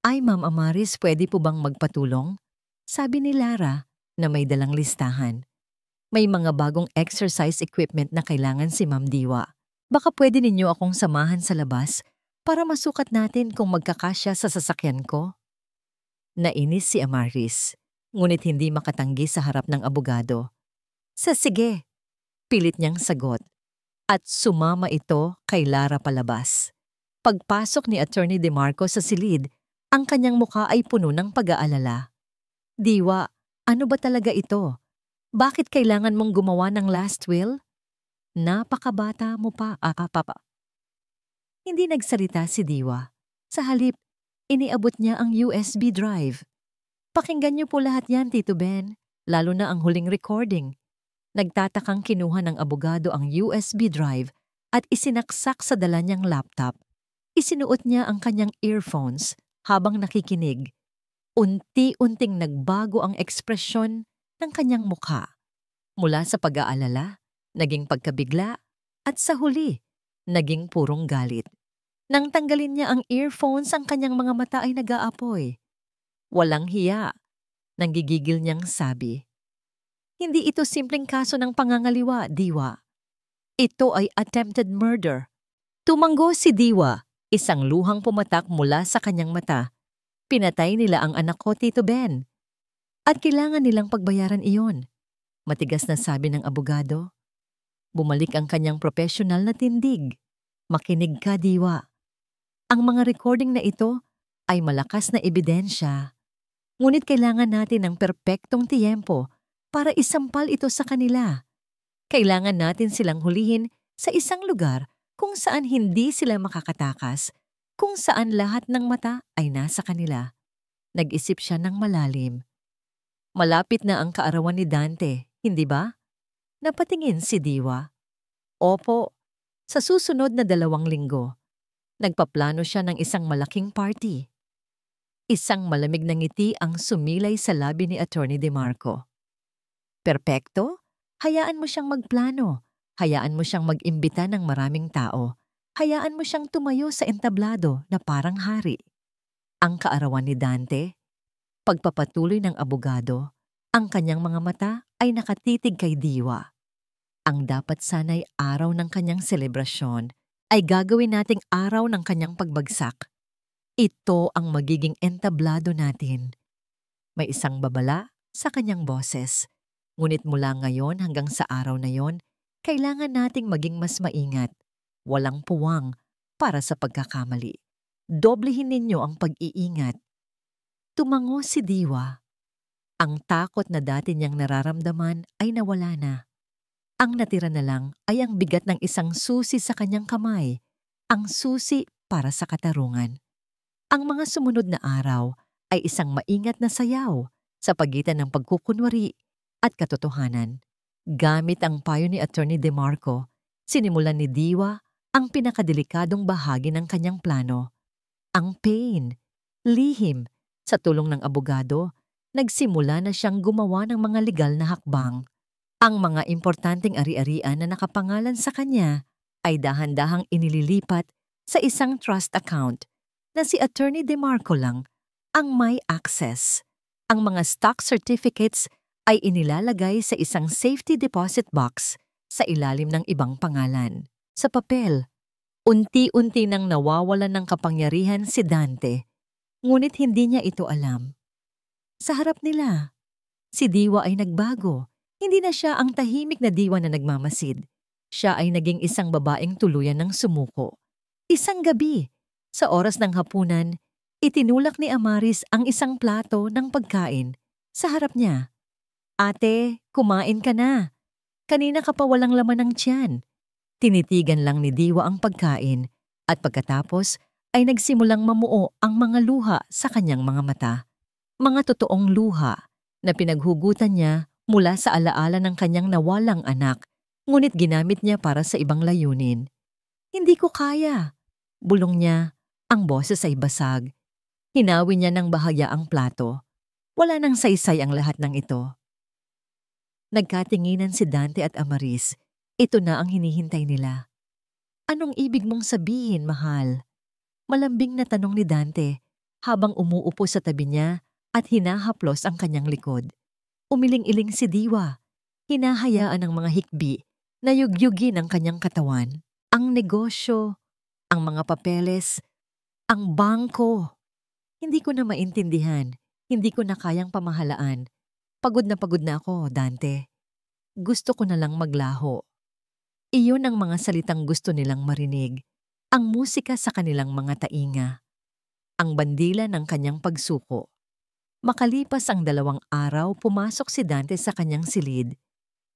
Ay, Ma'am Amaris, pwede po bang magpatulong? Sabi ni Lara na may dalang listahan. May mga bagong exercise equipment na kailangan si Ma'am Diwa. Baka pwede ninyo akong samahan sa labas para masukat natin kung magkakasya sa sasakyan ko? Nainis si Amaris, ngunit hindi makatanggi sa harap ng abogado. Sige, pilit niyang sagot. At sumama ito kay Lara palabas. Pagpasok ni Attorney DeMarco sa silid, ang kanyang muka ay puno ng pag-aalala. Diwa, ano ba talaga ito? Bakit kailangan mong gumawa ng last will? Napakabata mo pa, papa. Hindi nagsalita si Diwa. Sa halip, iniabot niya ang USB drive. Pakinggan niyo po lahat yan, Tito Ben, lalo na ang huling recording. Nagtatakang kinuha ng abogado ang USB drive at isinaksak sa dala niyang laptop. Isinuot niya ang kanyang earphones habang nakikinig. Unti-unting nagbago ang ekspresyon ng kanyang mukha. Mula sa pag-aalala, naging pagkabigla, at sa huli, naging purong galit. Nang tanggalin niya ang earphones, ang kanyang mga mata ay nag-aapoy. Walang hiya, nanggigigil niyang sabi. Hindi ito simpleng kaso ng pangangaliwa, Diwa. Ito ay attempted murder. Tumanggo si Diwa, isang luhang pumatak mula sa kanyang mata. Pinatay nila ang anak ko, Tito Ben. At kailangan nilang pagbayaran iyon. Matigas na sabi ng abogado. Bumalik ang kanyang profesional na tindig. Makinig ka, Diwa. Ang mga recording na ito ay malakas na ebidensya. Ngunit kailangan natin ng perpektong tiyempo para isampal ito sa kanila. Kailangan natin silang hulihin sa isang lugar kung saan hindi sila makakatakas, kung saan lahat ng mata ay nasa kanila. Nag-isip siya ng malalim. Malapit na ang kaarawan ni Dante, hindi ba? Napatingin si Diwa. Opo, sa susunod na 2 linggo. Nagpaplano siya ng isang malaking party. Isang malamig na ngiti ang sumilay sa labi ni Attorney DeMarco. Perpekto? Hayaan mo siyang magplano. Hayaan mo siyang mag-imbita ng maraming tao. Hayaan mo siyang tumayo sa entablado na parang hari. Ang kaarawan ni Dante, pagpapatuloy ng abogado, ang kanyang mga mata ay nakatitig kay Diwa. Ang dapat sana'y araw ng kanyang selebrasyon ay gagawin nating araw ng kanyang pagbagsak. Ito ang magiging entablado natin. May isang babala sa kanyang boses. Ngunit mula ngayon hanggang sa araw na yon, kailangan nating maging mas maingat. Walang puwang para sa pagkakamali. Doblehin ninyo ang pag-iingat. Tumango si Diwa. Ang takot na dati niyang nararamdaman ay nawala na. Ang natira na lang ay ang bigat ng isang susi sa kanyang kamay, ang susi para sa katarungan. Ang mga sumunod na araw ay isang maingat na sayaw sa pagitan ng pagkukunwari at katotohanan. Gamit ang payo ni Attorney DeMarco, sinimulan ni Diwa ang pinakadelikadong bahagi ng kanyang plano. Ang pain, lihim, sa tulong ng abogado, nagsimula na siyang gumawa ng mga legal na hakbang. Ang mga importanteng ari-arian na nakapangalan sa kanya ay dahan-dahang inililipat sa isang trust account na si Attorney DeMarco lang ang may access. Ang mga stock certificates ay inilalagay sa isang safety deposit box sa ilalim ng ibang pangalan. Sa papel, unti-unti nang nawawalan ng kapangyarihan si Dante, ngunit hindi niya ito alam. Sa harap nila, si Diwa ay nagbago. Hindi na siya ang tahimik na Diwa na nagmamasid. Siya ay naging isang babaeng tuluyan ng sumuko. Isang gabi, sa oras ng hapunan, itinulak ni Amaris ang isang plato ng pagkain sa harap niya. Ate, kumain ka na. Kanina ka pa walang laman ng tiyan. Tinitigan lang ni Diwa ang pagkain at pagkatapos ay nagsimulang mamuo ang mga luha sa kanyang mga mata. Mga totoong luha na pinaghugutan niya mula sa alaala ng kanyang nawalang anak, ngunit ginamit niya para sa ibang layunin. Hindi ko kaya. Bulong niya, ang boses ay basag. Hinawi niya ng bahaya ang plato. Wala nang saysay ang lahat ng ito. Nagkatinginan si Dante at Amaris. Ito na ang hinihintay nila. Anong ibig mong sabihin, mahal? Malambing na tanong ni Dante habang umuupo sa tabi niya at hinahaplos ang kanyang likod. Umiling-iling si Diwa. Hinahayaan ng mga hikbi na yugyugin ang kanyang katawan. Ang negosyo, ang mga papeles, ang bangko. Hindi ko na maintindihan. Hindi ko na kayang pamahalaan. Pagod na ako, Dante. Gusto ko na lang maglaho. Iyon ang mga salitang gusto nilang marinig, ang musika sa kanilang mga tainga, ang bandila ng kanyang pagsuko. Makalipas ang 2 araw, pumasok si Dante sa kanyang silid.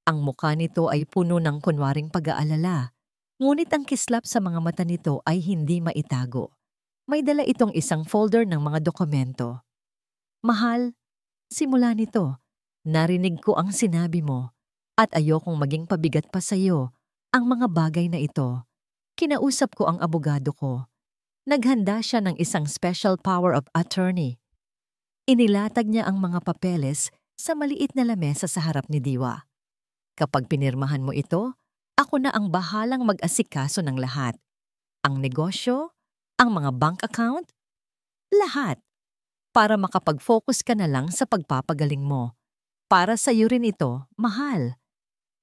Ang mukha nito ay puno ng kunwaring pag-aalala, ngunit ang kislap sa mga mata nito ay hindi maitago. May dala itong isang folder ng mga dokumento. Mahal, simula nito, narinig ko ang sinabi mo at ayokong maging pabigat pa sa iyo ang mga bagay na ito. Kinausap ko ang abogado ko. Naghanda siya ng isang special power of attorney. Inilatag niya ang mga papeles sa maliit na lamesa sa harap ni Diwa. Kapag pinirmahan mo ito, ako na ang bahalang mag-asikaso ng lahat. Ang negosyo, ang mga bank account, lahat. Para makapag-focus ka na lang sa pagpapagaling mo. Para sa iyo rin ito, mahal.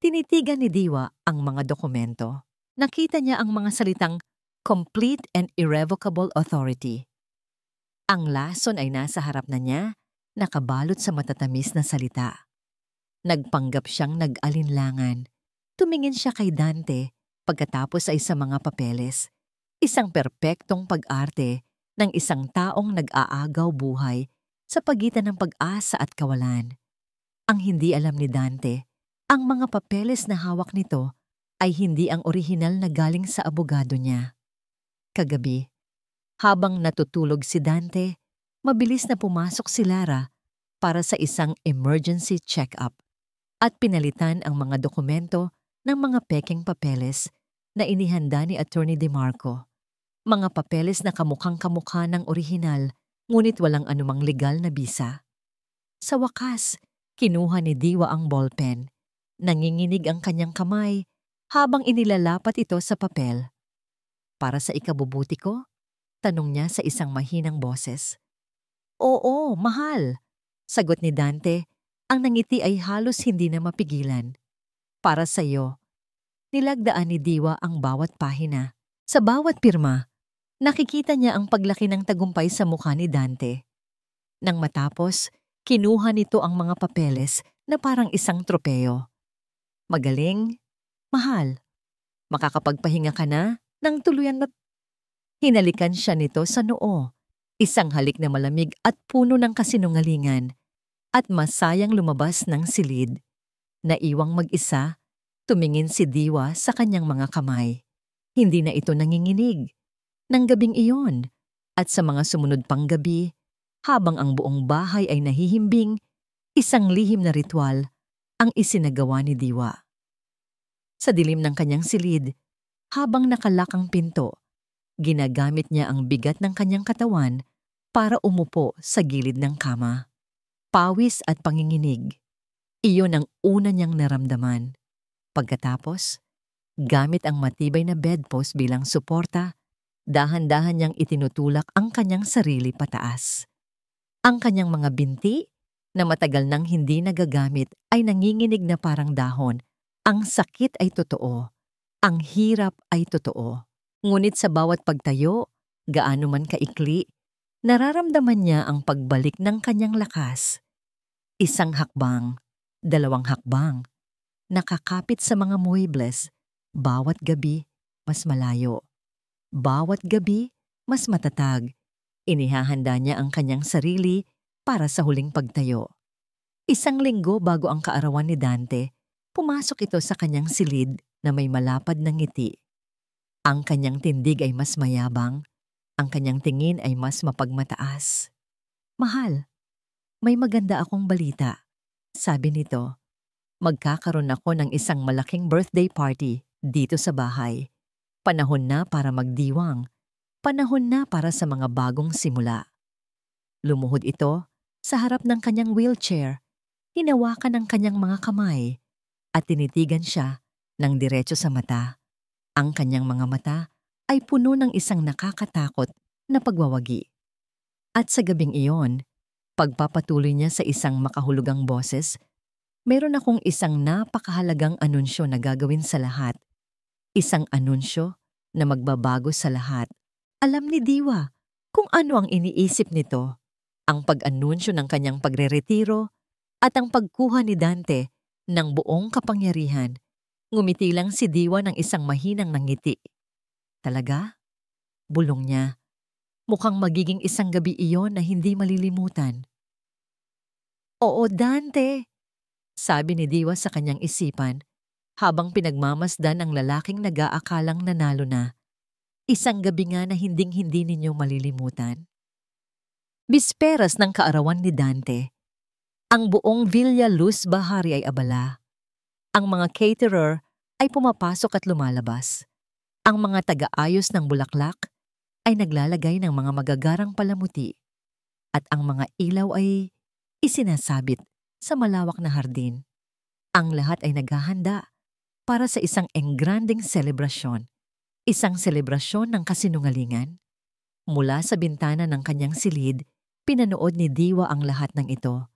Tinitigan ni Diwa ang mga dokumento. Nakita niya ang mga salitang complete and irrevocable authority. Ang lason ay nasa harap na niya, nakabalot sa matatamis na salita. Nagpanggap siyang nag-alinlangan. Tumingin siya kay Dante pagkatapos ay sa mga papeles. Isang perpektong pag-arte ng isang taong nag-aagaw buhay sa pagitan ng pag-asa at kawalan. Ang hindi alam ni Dante, ang mga papeles na hawak nito ay hindi ang orihinal na galing sa abogado niya. Kagabi, habang natutulog si Dante, mabilis na pumasok si Lara para sa isang emergency check-up at pinalitan ang mga dokumento ng mga pekeng papeles na inihanda ni Attorney DeMarco. Mga papeles na kamukhang-kamukha ng orihinal, ngunit walang anumang legal na bisa. Sa wakas, kinuha ni Diwa ang ballpen. Nanginginig ang kanyang kamay habang inilalapat ito sa papel. Para sa ikabubuti ko? Tanong niya sa isang mahinang boses. Oo, mahal. Sagot ni Dante. Ang nangiti ay halos hindi na mapigilan. Para sa iyo. Nilagdaan ni Diwa ang bawat pahina. Sa bawat pirma, nakikita niya ang paglaki ng tagumpay sa mukha ni Dante. Nang matapos, kinuha nito ang mga papeles na parang isang tropeo. Magaling, mahal. Makakapagpahinga ka na ng tuluyan na... Hinalikan siya nito sa noo. Isang halik na malamig at puno ng kasinungalingan. At masayang lumabas ng silid. Naiwang mag-isa, tumingin si Diwa sa kanyang mga kamay. Hindi na ito nanginginig. Nang gabing iyon, at sa mga sumunod pang gabi, habang ang buong bahay ay nahihimbing, isang lihim na ritual ang isinagawa ni Diwa. Sa dilim ng kanyang silid, habang nakalakang pinto, ginagamit niya ang bigat ng kanyang katawan para umupo sa gilid ng kama. Pawis at panginginig, iyon ang una niyang naramdaman. Pagkatapos, gamit ang matibay na bedpost bilang suporta, dahan-dahan niyang itinutulak ang kanyang sarili pataas. Ang kanyang mga binti, na matagal nang hindi nagagamit, ay nanginginig na parang dahon. Ang sakit ay totoo. Ang hirap ay totoo. Ngunit sa bawat pagtayo, gaano man kaikli, nararamdaman niya ang pagbalik ng kanyang lakas. Isang hakbang, 2 hakbang, nakakapit sa mga muebles, bawat gabi mas malayo. Bawat gabi mas matatag. Inihahanda niya ang kanyang sarili para sa huling pagtayo. Isang linggo bago ang kaarawan ni Dante, pumasok ito sa kanyang silid na may malapad na ngiti. Ang kanyang tindig ay mas mayabang, ang kanyang tingin ay mas mapagmataas. Mahal, may maganda akong balita. Sabi nito, magkakaroon ako ng isang malaking birthday party dito sa bahay. Panahon na para magdiwang. Panahon na para sa mga bagong simula. Lumuhod ito sa harap ng kanyang wheelchair, hinawakan ng kanyang mga kamay, at tinitigan siya ng diretso sa mata. Ang kanyang mga mata ay puno ng isang nakakatakot na pagwawagi. At sa gabing iyon, pagpapatuloy niya sa isang makahulugang boses, meron akong isang napakahalagang anunsyo na gagawin sa lahat. Isang anunsyo na magbabago sa lahat. Alam ni Diwa kung ano ang iniisip nito, ang pag-anunsyo ng kanyang pagreretiro at ang pagkuha ni Dante ng buong kapangyarihan Ngumiti lang si Diwa ng isang mahinang ngiti. Talaga? Bulong niya. Mukhang magiging isang gabi iyon na hindi malilimutan. Oo, Dante, sabi ni Diwa sa kanyang isipan habang pinagmamasdan ang lalaking nag-aakalang nanalo na. Isang gabi nga na hinding-hindi ninyo malilimutan. Bisperas ng kaarawan ni Dante. Ang buong Villa Luz Bahari ay abala. Ang mga caterer ay pumapasok at lumalabas. Ang mga taga-ayos ng bulaklak ay naglalagay ng mga magagarang palamuti. At ang mga ilaw ay isinasabit sa malawak na hardin. Ang lahat ay naghahanda para sa isang engranding selebrasyon. Isang selebrasyon ng kasinungalingan. Mula sa bintana ng kanyang silid, pinanood ni Diwa ang lahat ng ito.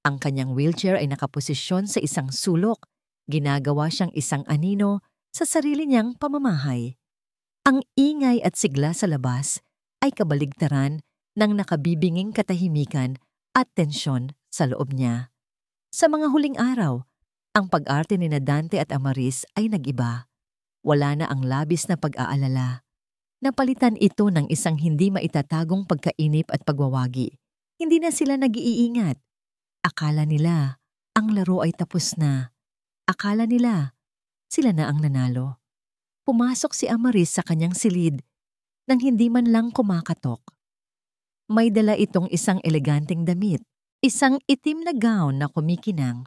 Ang kanyang wheelchair ay nakaposisyon sa isang sulok. Ginagawa siyang isang anino sa sarili niyang pamamahay. Ang ingay at sigla sa labas ay kabaligtaran ng nakabibinging katahimikan at tensyon sa loob niya. Sa mga huling araw, ang pag-arte ni Dante at Amaris ay nag-iba. Wala na ang labis na pag-aalala. Napalitan ito ng isang hindi maitatagong pagkainip at pagwawagi. Hindi na sila nag-iingat. Akala nila ang laro ay tapos na. Akala nila sila na ang nanalo. Pumasok si Amaris sa kanyang silid nang hindi man lang kumakatok. May dala itong isang eleganteng damit, isang itim na gown na kumikinang.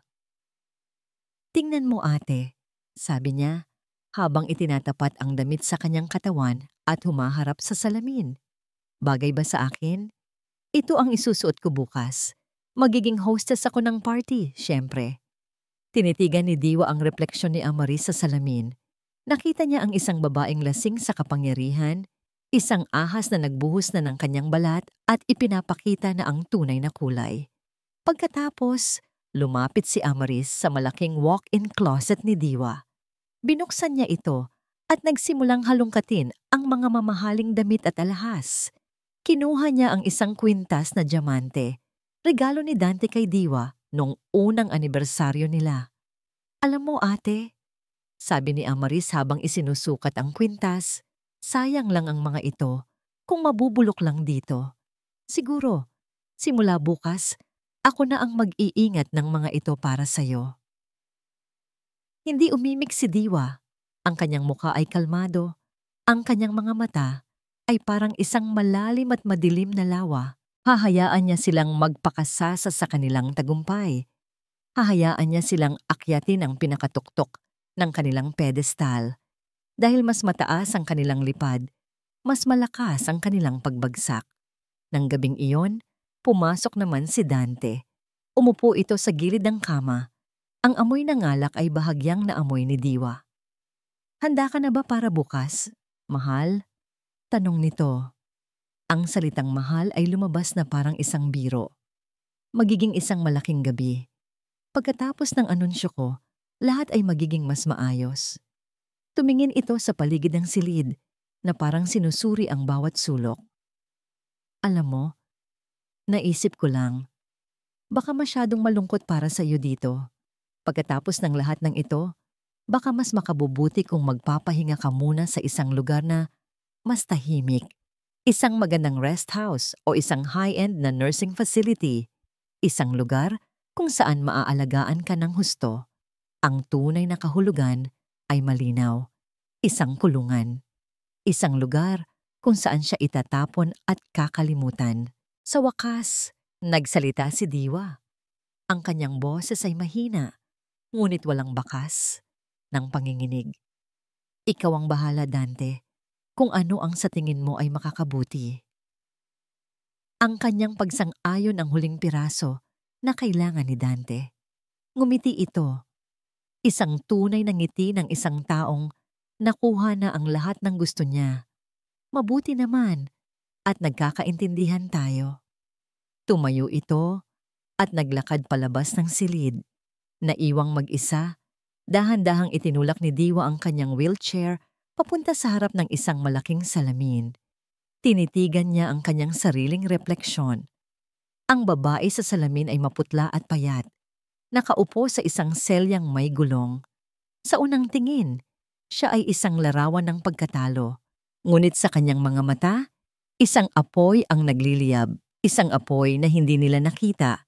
Tingnan mo ate, sabi niya habang itinatapat ang damit sa kanyang katawan at humaharap sa salamin. Bagay ba sa akin? Ito ang isusuot ko bukas. Magiging hostess ako ng party, syempre. Tinitigan ni Diwa ang refleksyon ni Amaris sa salamin. Nakita niya ang isang babaeng lasing sa kapangyarihan, isang ahas na nagbuhos na ng kanyang balat at ipinapakita na ang tunay na kulay. Pagkatapos, lumapit si Amaris sa malaking walk-in closet ni Diwa. Binuksan niya ito at nagsimulang halongkatin ang mga mamahaling damit at alahas. Kinuha niya ang isang kwintas na diamante, regalo ni Dante kay Diwa noong unang anibersaryo nila. Alam mo ate, sabi ni Amaris habang isinusukat ang kwintas, sayang lang ang mga ito kung mabubulok lang dito. Siguro, simula bukas, ako na ang mag-iingat ng mga ito para sa'yo. Hindi umimik si Diwa. Ang kanyang mukha ay kalmado. Ang kanyang mga mata ay parang isang malalim at madilim na lawa. Hahayaan niya silang magpakasasa sa kanilang tagumpay. Hahayaan niya silang akyatin ang pinakatuktok ng kanilang pedestal. Dahil mas mataas ang kanilang lipad, mas malakas ang kanilang pagbagsak. Nang gabing iyon, pumasok naman si Dante. Umupo ito sa gilid ng kama. Ang amoy ng alak ay bahagyang naamoy ni Diwa. Handa ka na ba para bukas, mahal? Tanong nito. Ang salitang mahal ay lumabas na parang isang biro. Magiging isang malaking gabi. Pagkatapos ng anunsyo ko, lahat ay magiging mas maayos. Tumingin ito sa paligid ng silid na parang sinusuri ang bawat sulok. Alam mo, naisip ko lang, baka masyadong malungkot para sa iyo dito. Pagkatapos ng lahat ng ito, baka mas makabubuti kung magpapahinga ka muna sa isang lugar na mas tahimik. Isang magandang rest house o isang high-end na nursing facility. Isang lugar kung saan maaalagaan ka ng husto. Ang tunay na kahulugan ay malinaw. Isang kulungan. Isang lugar kung saan siya itatapon at kakalimutan. Sa wakas, nagsalita si Diwa. Ang kanyang boses ay mahina, ngunit walang bakas ng panginginig. Ikaw ang bahala, Dante, kung ano ang sa tingin mo ay makakabuti. Ang kanyang pagsang-ayon ang huling piraso na kailangan ni Dante. Ngumiti ito. Isang tunay na ngiti ng isang taong nakuha na ang lahat ng gusto niya. Mabuti naman at nagkakaintindihan tayo. Tumayo ito at naglakad palabas ng silid. Naiwang mag-isa, dahan-dahang itinulak ni Diwa ang kanyang wheelchair papunta sa harap ng isang malaking salamin. Tinitigan niya ang kanyang sariling refleksyon. Ang babae sa salamin ay maputla at payat. Nakaupo sa isang selyang may gulong. Sa unang tingin, siya ay isang larawan ng pagkatalo. Ngunit sa kanyang mga mata, isang apoy ang nagliliyab, isang apoy na hindi nila nakita,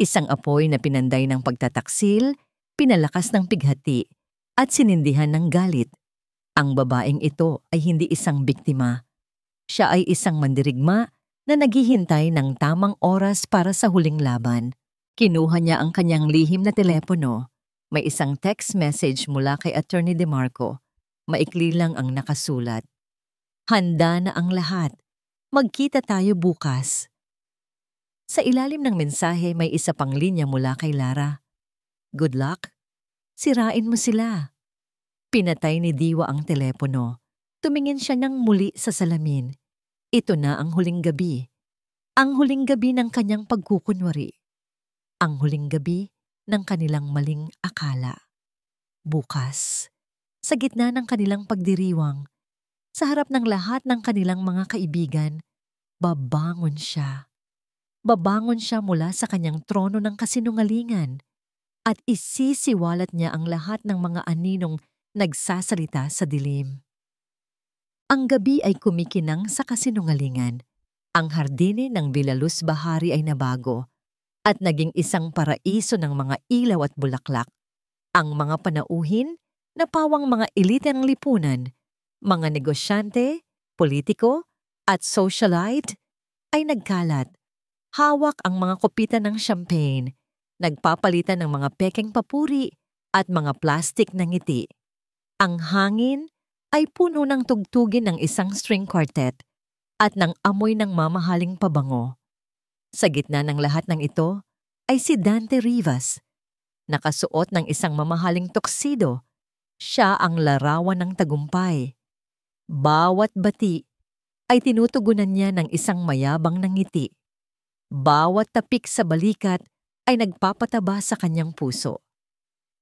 isang apoy na pinanday ng pagtataksil, pinalakas ng pighati, at sinindihan ng galit. Ang babaeng ito ay hindi isang biktima. Siya ay isang mandirigma na naghihintay ng tamang oras para sa huling laban. Kinuha niya ang kanyang lihim na telepono. May isang text message mula kay Attorney DeMarco. Maikli lang ang nakasulat. Handa na ang lahat. Magkita tayo bukas. Sa ilalim ng mensahe may isa pang linya mula kay Lara. Good luck. Sirain mo sila. Pinatay ni Diwa ang telepono. Tumingin siya ng muli sa salamin. Ito na ang huling gabi. Ang huling gabi ng kanyang pagkukunwari. Ang huling gabi ng kanilang maling akala. Bukas, sa gitna ng kanilang pagdiriwang, sa harap ng lahat ng kanilang mga kaibigan, babangon siya. Babangon siya mula sa kanyang trono ng kasinungalingan at isisiwalat niya ang lahat ng mga aninong nagsasalita sa dilim. Ang gabi ay kumikinang sa kasinungalingan. Ang hardine ng Villaluz Bahari ay nabago at naging isang paraiso ng mga ilaw at bulaklak. Ang mga panauhin na pawang mga elite ng lipunan, mga negosyante, politiko, at socialite ay nagkalat. Hawak ang mga kopita ng champagne, nagpapalitan ng mga pekeng papuri at mga plastik na ngiti. Ang hangin ay puno ng tugtugin ng isang string quartet at ng amoy ng mamahaling pabango. Sa gitna ng lahat ng ito ay si Dante Rivas. Nakasuot ng isang mamahaling tuxedo, siya ang larawan ng tagumpay. Bawat bati ay tinutugunan niya ng isang mayabang na ngiti. Bawat tapik sa balikat ay nagpapataba sa kanyang puso.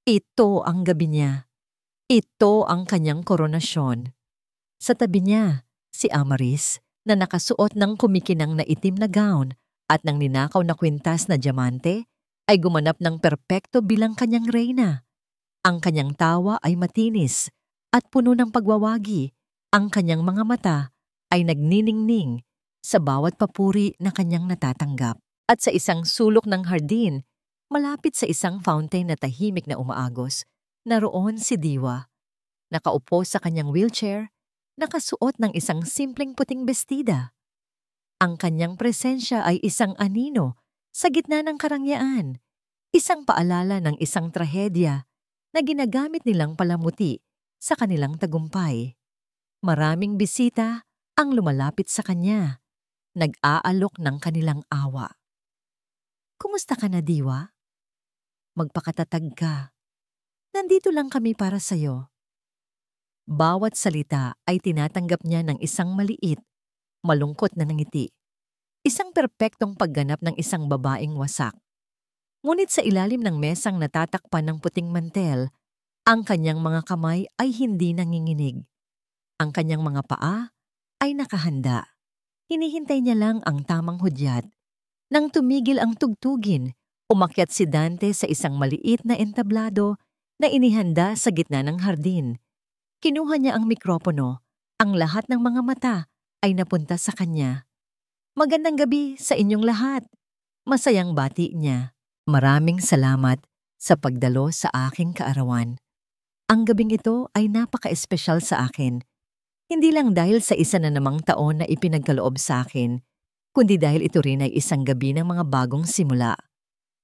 Ito ang gabi niya. Ito ang kanyang koronasyon. Sa tabi niya, si Amaris na nakasuot ng kumikinang na itim na gown at ng ninakaw na kwintas na diamante ay gumanap ng perpekto bilang kanyang reyna. Ang kanyang tawa ay matinis at puno ng pagwawagi. Ang kanyang mga mata ay nagniningning sa bawat papuri na kanyang natatanggap. At sa isang sulok ng hardin, malapit sa isang fountain na tahimik na umaagos, naroon si Diwa. Nakaupo sa kanyang wheelchair, nakasuot ng isang simpleng puting bestida. Ang kanyang presensya ay isang anino sa gitna ng karangyaan, isang paalala ng isang trahedya na ginagamit nilang palamuti sa kanilang tagumpay. Maraming bisita ang lumalapit sa kanya, nag-aalok ng kanilang awa. Kumusta ka na, Diwa? Magpakatatag ka. Nandito lang kami para sa'yo. Bawat salita ay tinatanggap niya ng isang maliit, malungkot na ngiti. Isang perpektong pagganap ng isang babaeng wasak. Ngunit sa ilalim ng mesang natatakpan ng puting mantel, ang kanyang mga kamay ay hindi nanginginig. Ang kanyang mga paa ay nakahanda. Hinihintay niya lang ang tamang hudyat. Nang tumigil ang tugtugin, umakyat si Dante sa isang maliit na entablado na inihanda sa gitna ng hardin. Kinuha niya ang mikropono. Ang lahat ng mga mata ay napunta sa kanya. Magandang gabi sa inyong lahat. Masayang bati niya. Maraming salamat sa pagdalo sa aking kaarawan. Ang gabing ito ay napaka-espesyal sa akin. Hindi lang dahil sa isa na namang taon na ipinagkaloob sa akin, kundi dahil ito rin ay isang gabi ng mga bagong simula.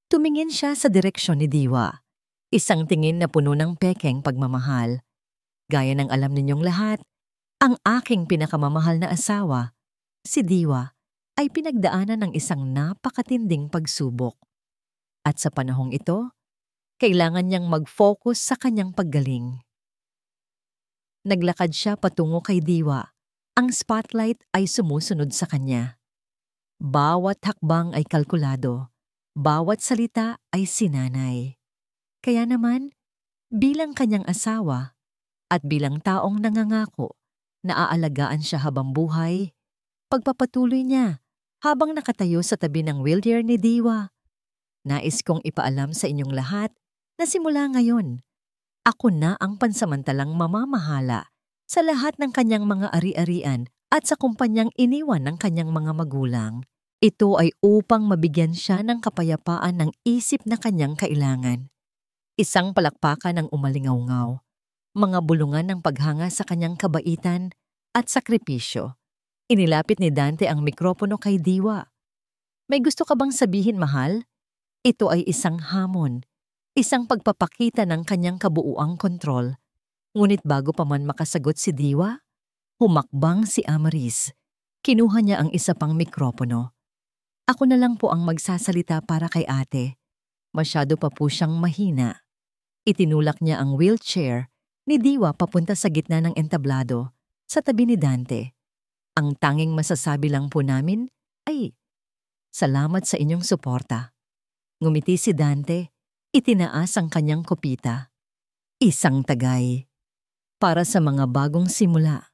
Tumingin siya sa direksyon ni Diwa. Isang tingin na puno ng pekeng pagmamahal. Gaya ng alam ninyong lahat, ang aking pinakamamahal na asawa, si Diwa, ay pinagdaanan ng isang napakatinding pagsubok. At sa panahong ito, kailangan niyang mag-focus sa kanyang paggaling. Naglakad siya patungo kay Diwa. Ang spotlight ay sumusunod sa kanya. Bawat hakbang ay kalkulado. Bawat salita ay sinanay. Kaya naman, bilang kanyang asawa at bilang taong nangangako na aalagaan siya habang buhay, pagpapatuloy niya habang nakatayo sa tabi ng wheelchair ni Diwa. Nais kong ipaalam sa inyong lahat na simula ngayon, Ako na ang pansamantalang mamamahala sa lahat ng kanyang mga ari-arian at sa kumpanyang iniwan ng kanyang mga magulang. Ito ay upang mabigyan siya ng kapayapaan ng isip na kanyang kailangan. Isang palakpakan ng umalingaw-ngaw, mga bulungan ng paghanga sa kanyang kabaitan at sakripisyo. Inilapit ni Dante ang mikropono kay Diwa. May gusto ka bang sabihin, mahal? Ito ay isang hamon, isang pagpapakita ng kanyang kabuuang kontrol. Ngunit bago pa man makasagot si Diwa, humakbang si Amaris. Kinuha niya ang isa pang mikropono. Ako na lang po ang magsasalita para kay ate. Masyado pa po siyang mahina. Itinulak niya ang wheelchair ni Diwa papunta sa gitna ng entablado, sa tabi ni Dante. Ang tanging masasabi lang po namin ay, salamat sa inyong suporta. Ngumiti si Dante, itinaas ang kanyang kopita. Isang tagay. Para sa mga bagong simula.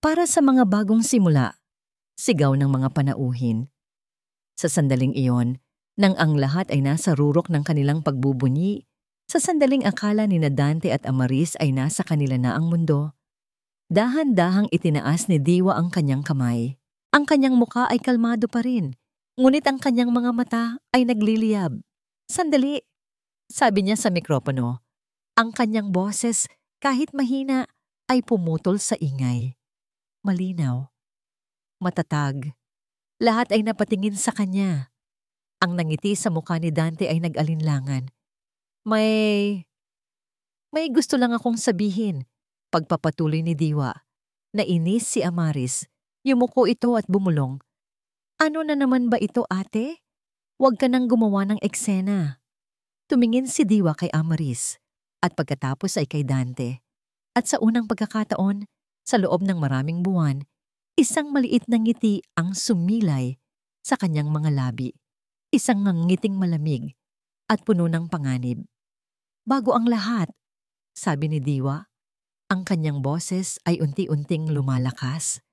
Para sa mga bagong simula, sigaw ng mga panauhin. Sa sandaling iyon, nang ang lahat ay nasa rurok ng kanilang pagbubunyi, sa sandaling akala ni Dante at Amaris ay nasa kanila na ang mundo, dahan-dahang itinaas ni Diwa ang kanyang kamay. Ang kanyang muka ay kalmado pa rin, ngunit ang kanyang mga mata ay nagliliyab. Sandali, sabi niya sa mikropono. Ang kanyang boses, kahit mahina, ay pumutol sa ingay. Malinaw. Matatag. Lahat ay napatingin sa kanya. Ang nangiti sa mukha ni Dante ay nag-alinlangan. May gusto lang akong sabihin. Pagpapatuloy ni Diwa. Nainis si Amaris. Yumuko ito at bumulong. Ano na naman ba ito, ate? Huwag ka nang gumawa ng eksena. Tumingin si Diwa kay Amaris at pagkatapos ay kay Dante. At sa unang pagkakataon, sa loob ng maraming buwan, isang maliit na ngiti ang sumilay sa kanyang mga labi. Isang ngiting malamig at puno ng panganib. Bago ang lahat, sabi ni Diwa, ang kanyang boses ay unti-unting lumalakas.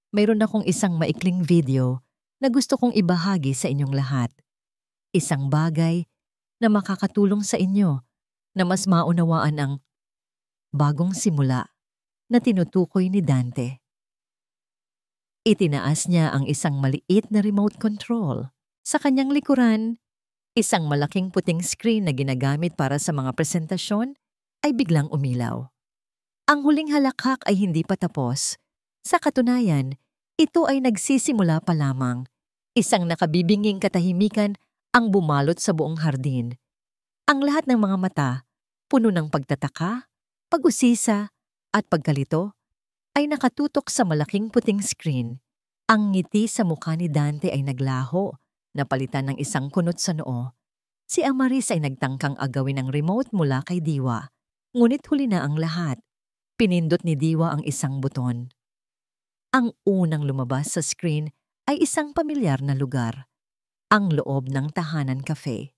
Mayroon akong isang maikling video na gusto kong ibahagi sa inyong lahat. Isang bagay na makakatulong sa inyo na mas maunawaan ang bagong simula na tinutukoy ni Dante. Itinaas niya ang isang maliit na remote control. Sa kanyang likuran, isang malaking puting screen na ginagamit para sa mga presentasyon ay biglang umilaw. Ang huling halakhak ay hindi pa tapos. Sa katunayan, ito ay nagsisimula pa lamang. Isang nakabibinging katahimikan ang bumalot sa buong hardin. Ang lahat ng mga mata, puno ng pagtataka, pag-usisa, at pagkalito, ay nakatutok sa malaking puting screen. Ang ngiti sa mukha ni Dante ay naglaho, napalitan ng isang kunot sa noo. Si Amaris ay nagtangkang agawin ang remote mula kay Diwa, ngunit huli na ang lahat. Pinindot ni Diwa ang isang buton. Ang unang lumabas sa screen ay isang pamilyar na lugar, ang loob ng Tahanan Cafe.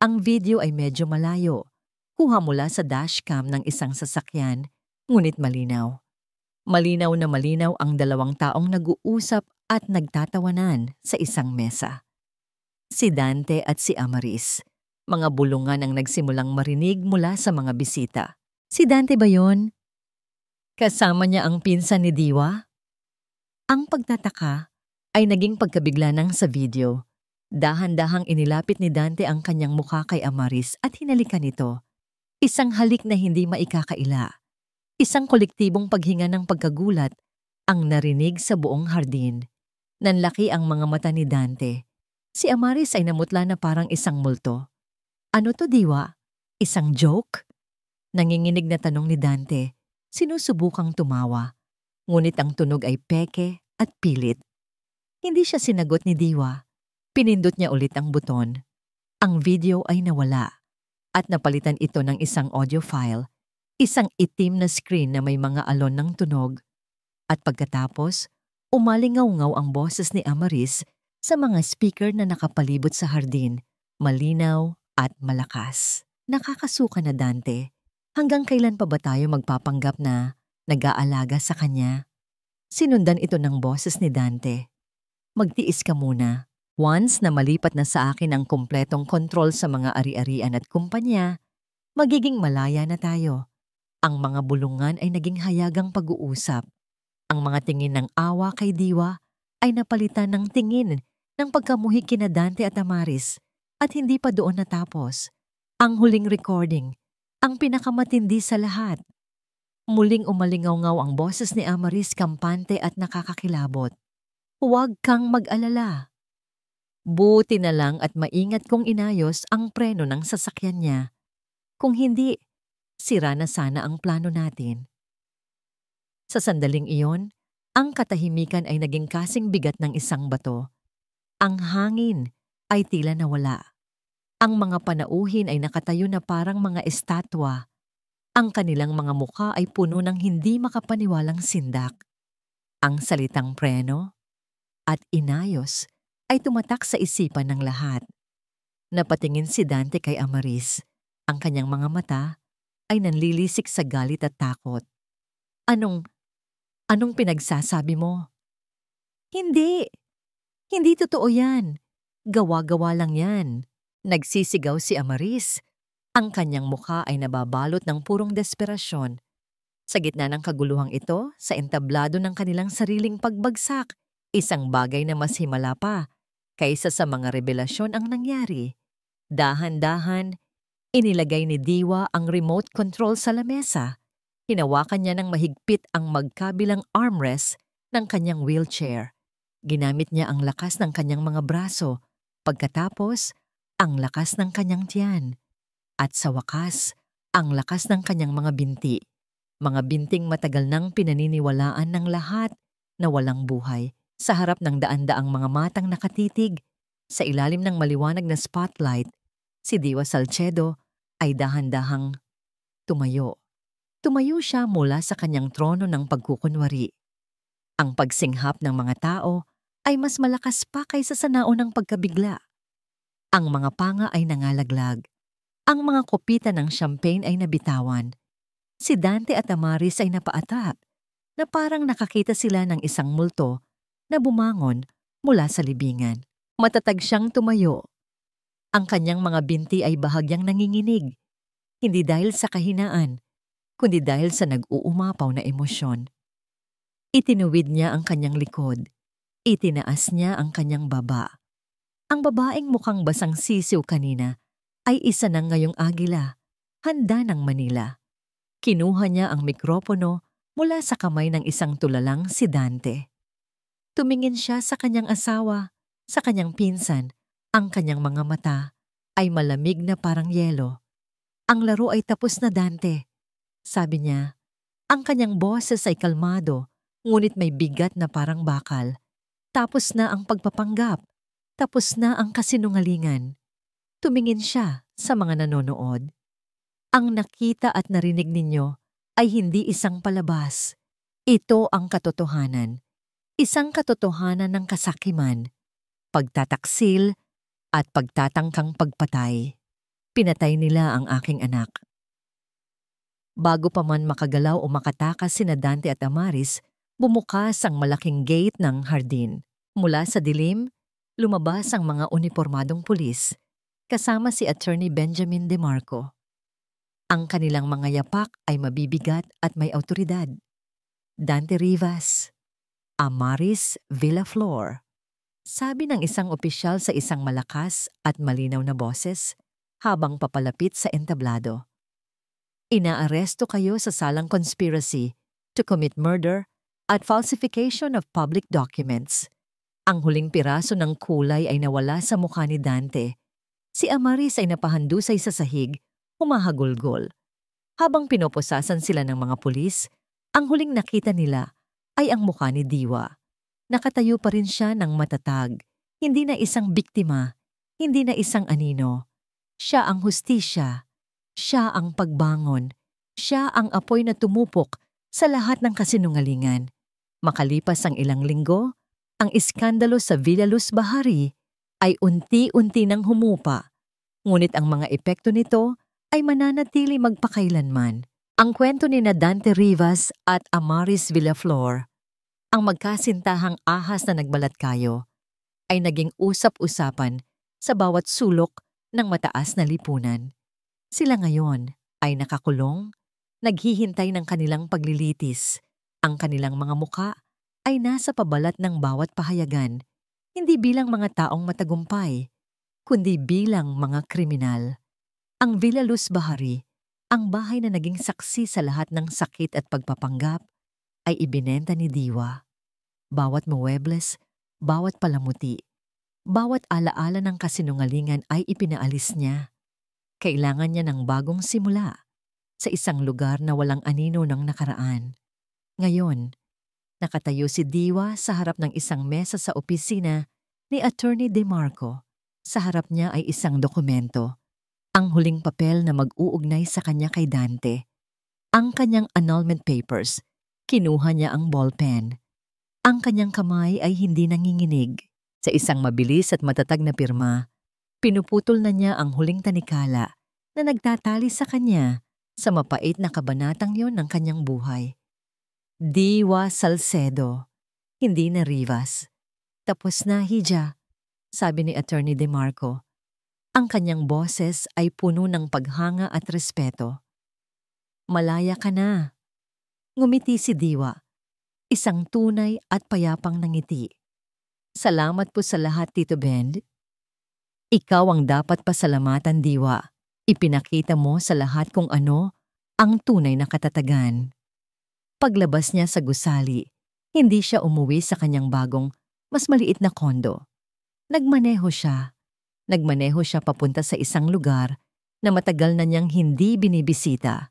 Ang video ay medyo malayo, kuha mula sa dashcam ng isang sasakyan, ngunit malinaw. Malinaw na malinaw ang dalawang taong nag-uusap at nagtatawanan sa isang mesa. Si Dante at si Amaris, mga bulungan ang nagsimulang marinig mula sa mga bisita. Si Dante ba yon? Kasama niya ang pinsan ni Diwa? Ang pagtataka ay naging pagkabigla ng sa video. Dahan-dahang inilapit ni Dante ang kanyang mukha kay Amaris at hinalikan ito. Isang halik na hindi maikakaila. Isang kolektibong paghinga ng pagkagulat ang narinig sa buong hardin. Nanlaki ang mga mata ni Dante. Si Amaris ay namutla na parang isang multo. Ano to, Diwa? Isang joke? Nanginginig na tanong ni Dante. Sinusubukang tumawa. Ngunit ang tunog ay peke at pilit. Hindi siya sinagot ni Diwa. Pinindot niya ulit ang buton. Ang video ay nawala at napalitan ito ng isang audio file, isang itim na screen na may mga alon ng tunog. At pagkatapos, umalingaw-ngaw ang boses ni Amaris sa mga speaker na nakapalibot sa hardin, malinaw at malakas. Nakakasuka na, Dante. Hanggang kailan pa ba tayo magpapanggap na nag-aalaga sa kanya? Sinundan ito ng boses ni Dante. Magtiis ka muna. Once na malipat na sa akin ang kumpletong kontrol sa mga ari-arian at kumpanya, Magiging malaya na tayo. Ang mga bulungan ay naging hayagang pag-uusap. Ang mga tingin ng awa kay Diwa ay napalitan ng tingin ng pagkamuhi kina Dante at Amaris at hindi pa doon natapos. Ang huling recording, ang pinakamatindi sa lahat. Muling umalingaw-ngaw ang boses ni Amaris kampante at nakakakilabot. Huwag kang mag-alala. Buti na lang at maingat kong inayos ang preno ng sasakyan niya. Kung hindi, sira na sana ang plano natin. Sa sandaling iyon, ang katahimikan ay naging kasing bigat ng isang bato. Ang hangin ay tila nawala. Ang mga panauhin ay nakatayo na parang mga estatwa. Ang kanilang mga mukha ay puno ng hindi makapaniwalang sindak. Ang salitang preno at inayos ay tumatak sa isipan ng lahat. Napatingin si Dante kay Amaris. Ang kanyang mga mata ay nanlilisik sa galit at takot. Anong pinagsasabi mo? Hindi! Hindi totoo yan. Gawa-gawa lang yan. Nagsisigaw si Amaris. Ang kanyang mukha ay nababalot ng purong desperasyon. Sa gitna ng kaguluhang ito, sa entablado ng kanilang sariling pagbagsak, isang bagay na mas himala pa kaysa sa mga revelasyon ang nangyari. Dahan-dahan, inilagay ni Diwa ang remote control sa lamesa. Hinawakan niya ng mahigpit ang magkabilang armrest ng kanyang wheelchair. Ginamit niya ang lakas ng kanyang mga braso, pagkatapos ang lakas ng kanyang tiyan. At sa wakas, ang lakas ng kanyang mga binti. Mga binting matagal nang pinaniniwalaan ng lahat na walang buhay. Sa harap ng daan-daang mga matang nakatitig, sa ilalim ng maliwanag na spotlight, si Diwa Salcedo ay dahan-dahang tumayo. Tumayo siya mula sa kanyang trono ng pagkukunwari. Ang pagsinghap ng mga tao ay mas malakas pa kaysa sa naunang pagkabigla. Ang mga panga ay nangalaglag. Ang mga kopita ng champagne ay nabitawan. Si Dante at Amaris ay napaatap na parang nakakita sila ng isang multo na bumangon mula sa libingan. Matatag siyang tumayo. Ang kanyang mga binti ay bahagyang nanginginig, hindi dahil sa kahinaan, kundi dahil sa nag-uumapaw na emosyon. Itinuwid niya ang kanyang likod. Itinaas niya ang kanyang baba. Ang babaeng mukhang basang sisiw kanina ay isa ng ngayong agila, handa ng Manila. Kinuha niya ang mikropono mula sa kamay ng isang tulalang si Dante. Tumingin siya sa kanyang asawa, sa kanyang pinsan. Ang kanyang mga mata ay malamig na parang yelo. Ang laro ay tapos na, Dante. Sabi niya, ang kanyang boses ay kalmado, ngunit may bigat na parang bakal. Tapos na ang pagpapanggap. Tapos na ang kasinungalingan. Tumingin siya sa mga nanonood. Ang nakita at narinig ninyo ay hindi isang palabas. Ito ang katotohanan. Isang katotohanan ng kasakiman, pagtataksil at pagtatangkang pagpatay. Pinatay nila ang aking anak. Bago pa man makagalaw o makatakas sina Dante at Amaris, bumukas ang malaking gate ng hardin. Mula sa dilim, lumabas ang mga unipormadong pulis, kasama si Attorney Benjamin De Marco. Ang kanilang mga yapak ay mabibigat at may awtoridad. Dante Rivas, Amaris Villaflor, sabi ng isang opisyal sa isang malakas at malinaw na boses habang papalapit sa entablado. Inaaresto kayo sa salang conspiracy to commit murder at falsification of public documents. Ang huling piraso ng kulay ay nawala sa mukha ni Dante. Si Amaris ay napahandusay sa sahig, humahagulgol. Habang pinoposasan sila ng mga pulis, ang huling nakita nila ay ang mukha ni Diwa. Nakatayo pa rin siya ng matatag, hindi na isang biktima, hindi na isang anino. Siya ang hustisya, siya ang pagbangon, siya ang apoy na tumupok sa lahat ng kasinungalingan. Makalipas ang ilang linggo, ang iskandalo sa Villa Luz Bahari ay unti-unti nang humupa, ngunit ang mga epekto nito ay mananatili magpakailanman. Ang kwento ni Dante Rivas at Amaris Villaflor, ang magkasintahang ahas na nagbalatkayo, ay naging usap-usapan sa bawat sulok ng mataas na lipunan. Sila ngayon ay nakakulong, naghihintay ng kanilang paglilitis. Ang kanilang mga muka ay nasa pabalat ng bawat pahayagan, hindi bilang mga taong matagumpay, kundi bilang mga kriminal. Ang Villa Luz Bahari, ang bahay na naging saksi sa lahat ng sakit at pagpapanggap, ay ibinenta ni Diwa. Bawat muebles, bawat palamuti, bawat alaala ng kasinungalingan ay ipinaalis niya. Kailangan niya ng bagong simula sa isang lugar na walang anino ng nakaraan. Ngayon, nakatayo si Diwa sa harap ng isang mesa sa opisina ni Attorney DeMarco. Sa harap niya ay isang dokumento, ang huling papel na mag-uugnay sa kanya kay Dante. Ang kanyang annulment papers, kinuha niya ang ballpen. Ang kanyang kamay ay hindi nanginginig. Sa isang mabilis at matatag na pirma, pinuputol na niya ang huling tanikala na nagtatali sa kanya sa mapait na kabanatang yon ng kanyang buhay. Diwa Salcedo, hindi na Rivas. Tapos na, Hija, sabi ni Attorney DeMarco. Ang kanyang boses ay puno ng paghanga at respeto. Malaya ka na. Ngumiti si Diwa, isang tunay at payapang nangiti. Salamat po sa lahat, Tito Ben. Ikaw ang dapat pasalamatan, Diwa. Ipinakita mo sa lahat kung ano ang tunay na katatagan. Paglabas niya sa gusali, hindi siya umuwi sa kanyang bagong, mas maliit na kondo. Nagmaneho siya papunta sa isang lugar na matagal na niyang hindi binibisita,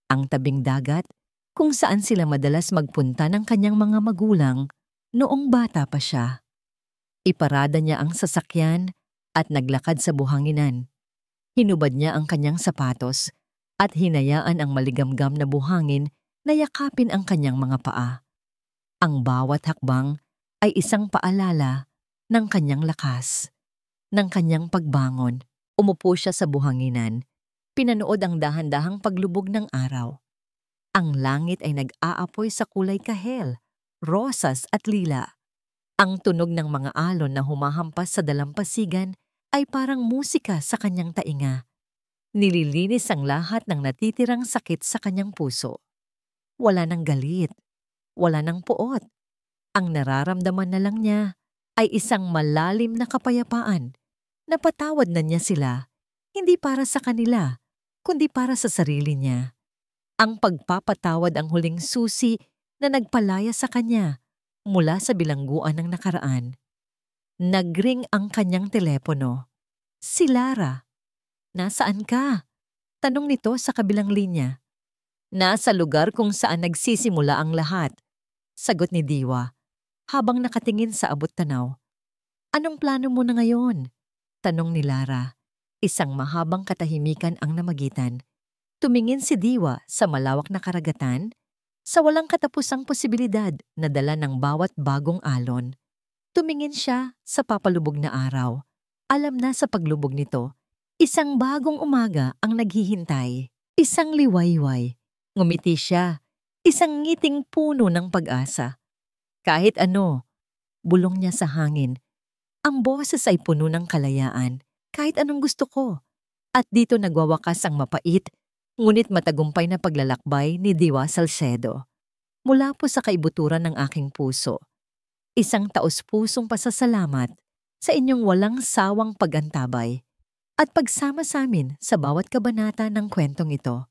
ang tabing dagat kung saan sila madalas magpunta ng kanyang mga magulang noong bata pa siya. Iparada niya ang sasakyan at naglakad sa buhanginan. Hinubad niya ang kanyang sapatos at hinayaan ang maligamgam na buhangin na yakapin ang kanyang mga paa. Ang bawat hakbang ay isang paalala ng kanyang lakas. Ng kanyang pagbangon, umupo siya sa buhanginan. Pinanood ang dahan-dahang paglubog ng araw. Ang langit ay nag-aapoy sa kulay kahel, rosas at lila. Ang tunog ng mga alon na humahampas sa dalampasigan ay parang musika sa kanyang tainga. Nililinis ang lahat ng natitirang sakit sa kanyang puso. Wala nang galit, wala nang puot. Ang nararamdaman na lang niya ay isang malalim na kapayapaan. Napatawad na niya sila, hindi para sa kanila, kundi para sa sarili niya. Ang pagpapatawad ang huling susi na nagpalaya sa kanya mula sa bilangguan ng nakaraan. Nagring ang kanyang telepono. Si Lara. Nasaan ka? Tanong nito sa kabilang linya. Nasa lugar kung saan nagsisimula ang lahat, sagot ni Diwa, habang nakatingin sa abot-tanaw. Anong plano mo na ngayon? Tanong ni Lara. Isang mahabang katahimikan ang namagitan. Tumingin si Diwa sa malawak na karagatan, sa walang katapusang posibilidad na dala ng bawat bagong alon. Tumingin siya sa papalubog na araw. Alam na sa paglubog nito, isang bagong umaga ang naghihintay. Isang liwayway. Ngumiti siya. Isang ngiting puno ng pag-asa. Kahit ano, bulong niya sa hangin. Ang boses ay puno ng kalayaan, kahit anong gusto ko. At dito nagwawakas ang mapait, ngunit matagumpay na paglalakbay ni Diwa Salcedo. Mula po sa kaibuturan ng aking puso. Isang taos-pusong pasasalamat sa inyong walang sawang pag-antabay at pagsama sa amin sa bawat kabanata ng kwentong ito.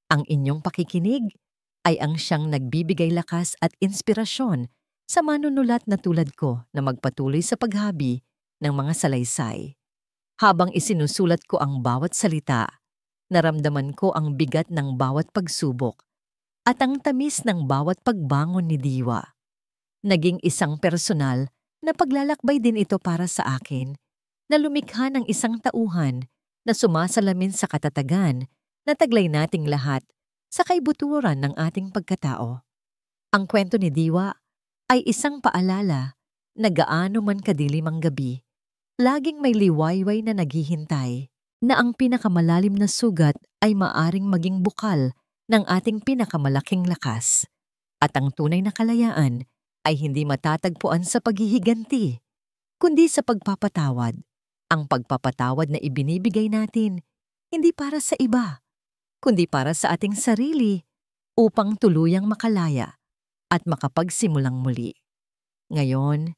Ang inyong pakikinig ay ang siyang nagbibigay lakas at inspirasyon sa manunulat na tulad ko na magpatuloy sa paghabi ng mga salaysay. Habang isinusulat ko ang bawat salita, naramdaman ko ang bigat ng bawat pagsubok at ang tamis ng bawat pagbangon ni Diwa. Naging isang personal na paglalakbay din ito para sa akin, na lumikha ng isang tauhan na sumasalamin sa katatagan na taglay nating lahat sa kaibuturan ng ating pagkatao. Ang kwento ni Diwa ay isang paalala na gaano man kadilim ang gabi, laging may liwayway na naghihintay, na ang pinakamalalim na sugat ay maaring maging bukal ng ating pinakamalaking lakas. At ang tunay na kalayaan ay hindi matatagpuan sa paghihiganti, kundi sa pagpapatawad. Ang pagpapatawad na ibinibigay natin, hindi para sa iba, kundi para sa ating sarili upang tuluyang makalaya at makapagsimulang muli. Ngayon,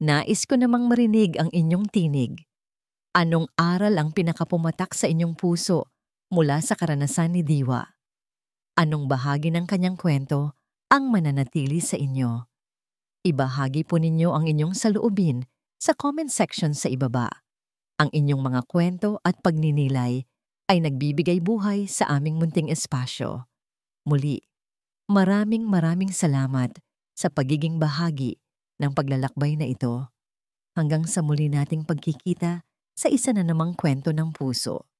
nais ko namang marinig ang inyong tinig. Anong aral ang pinakapumatak sa inyong puso mula sa karanasan ni Diwa? Anong bahagi ng kanyang kwento ang mananatili sa inyo? Ibahagi po ninyo ang inyong saloobin sa comment section sa ibaba. Ang inyong mga kwento at pagninilay ay nagbibigay buhay sa aming munting espasyo. Muli, maraming salamat sa pagiging bahagi ng paglalakbay na ito. Hanggang sa muli nating pagkikita sa isa na namang kwento ng puso.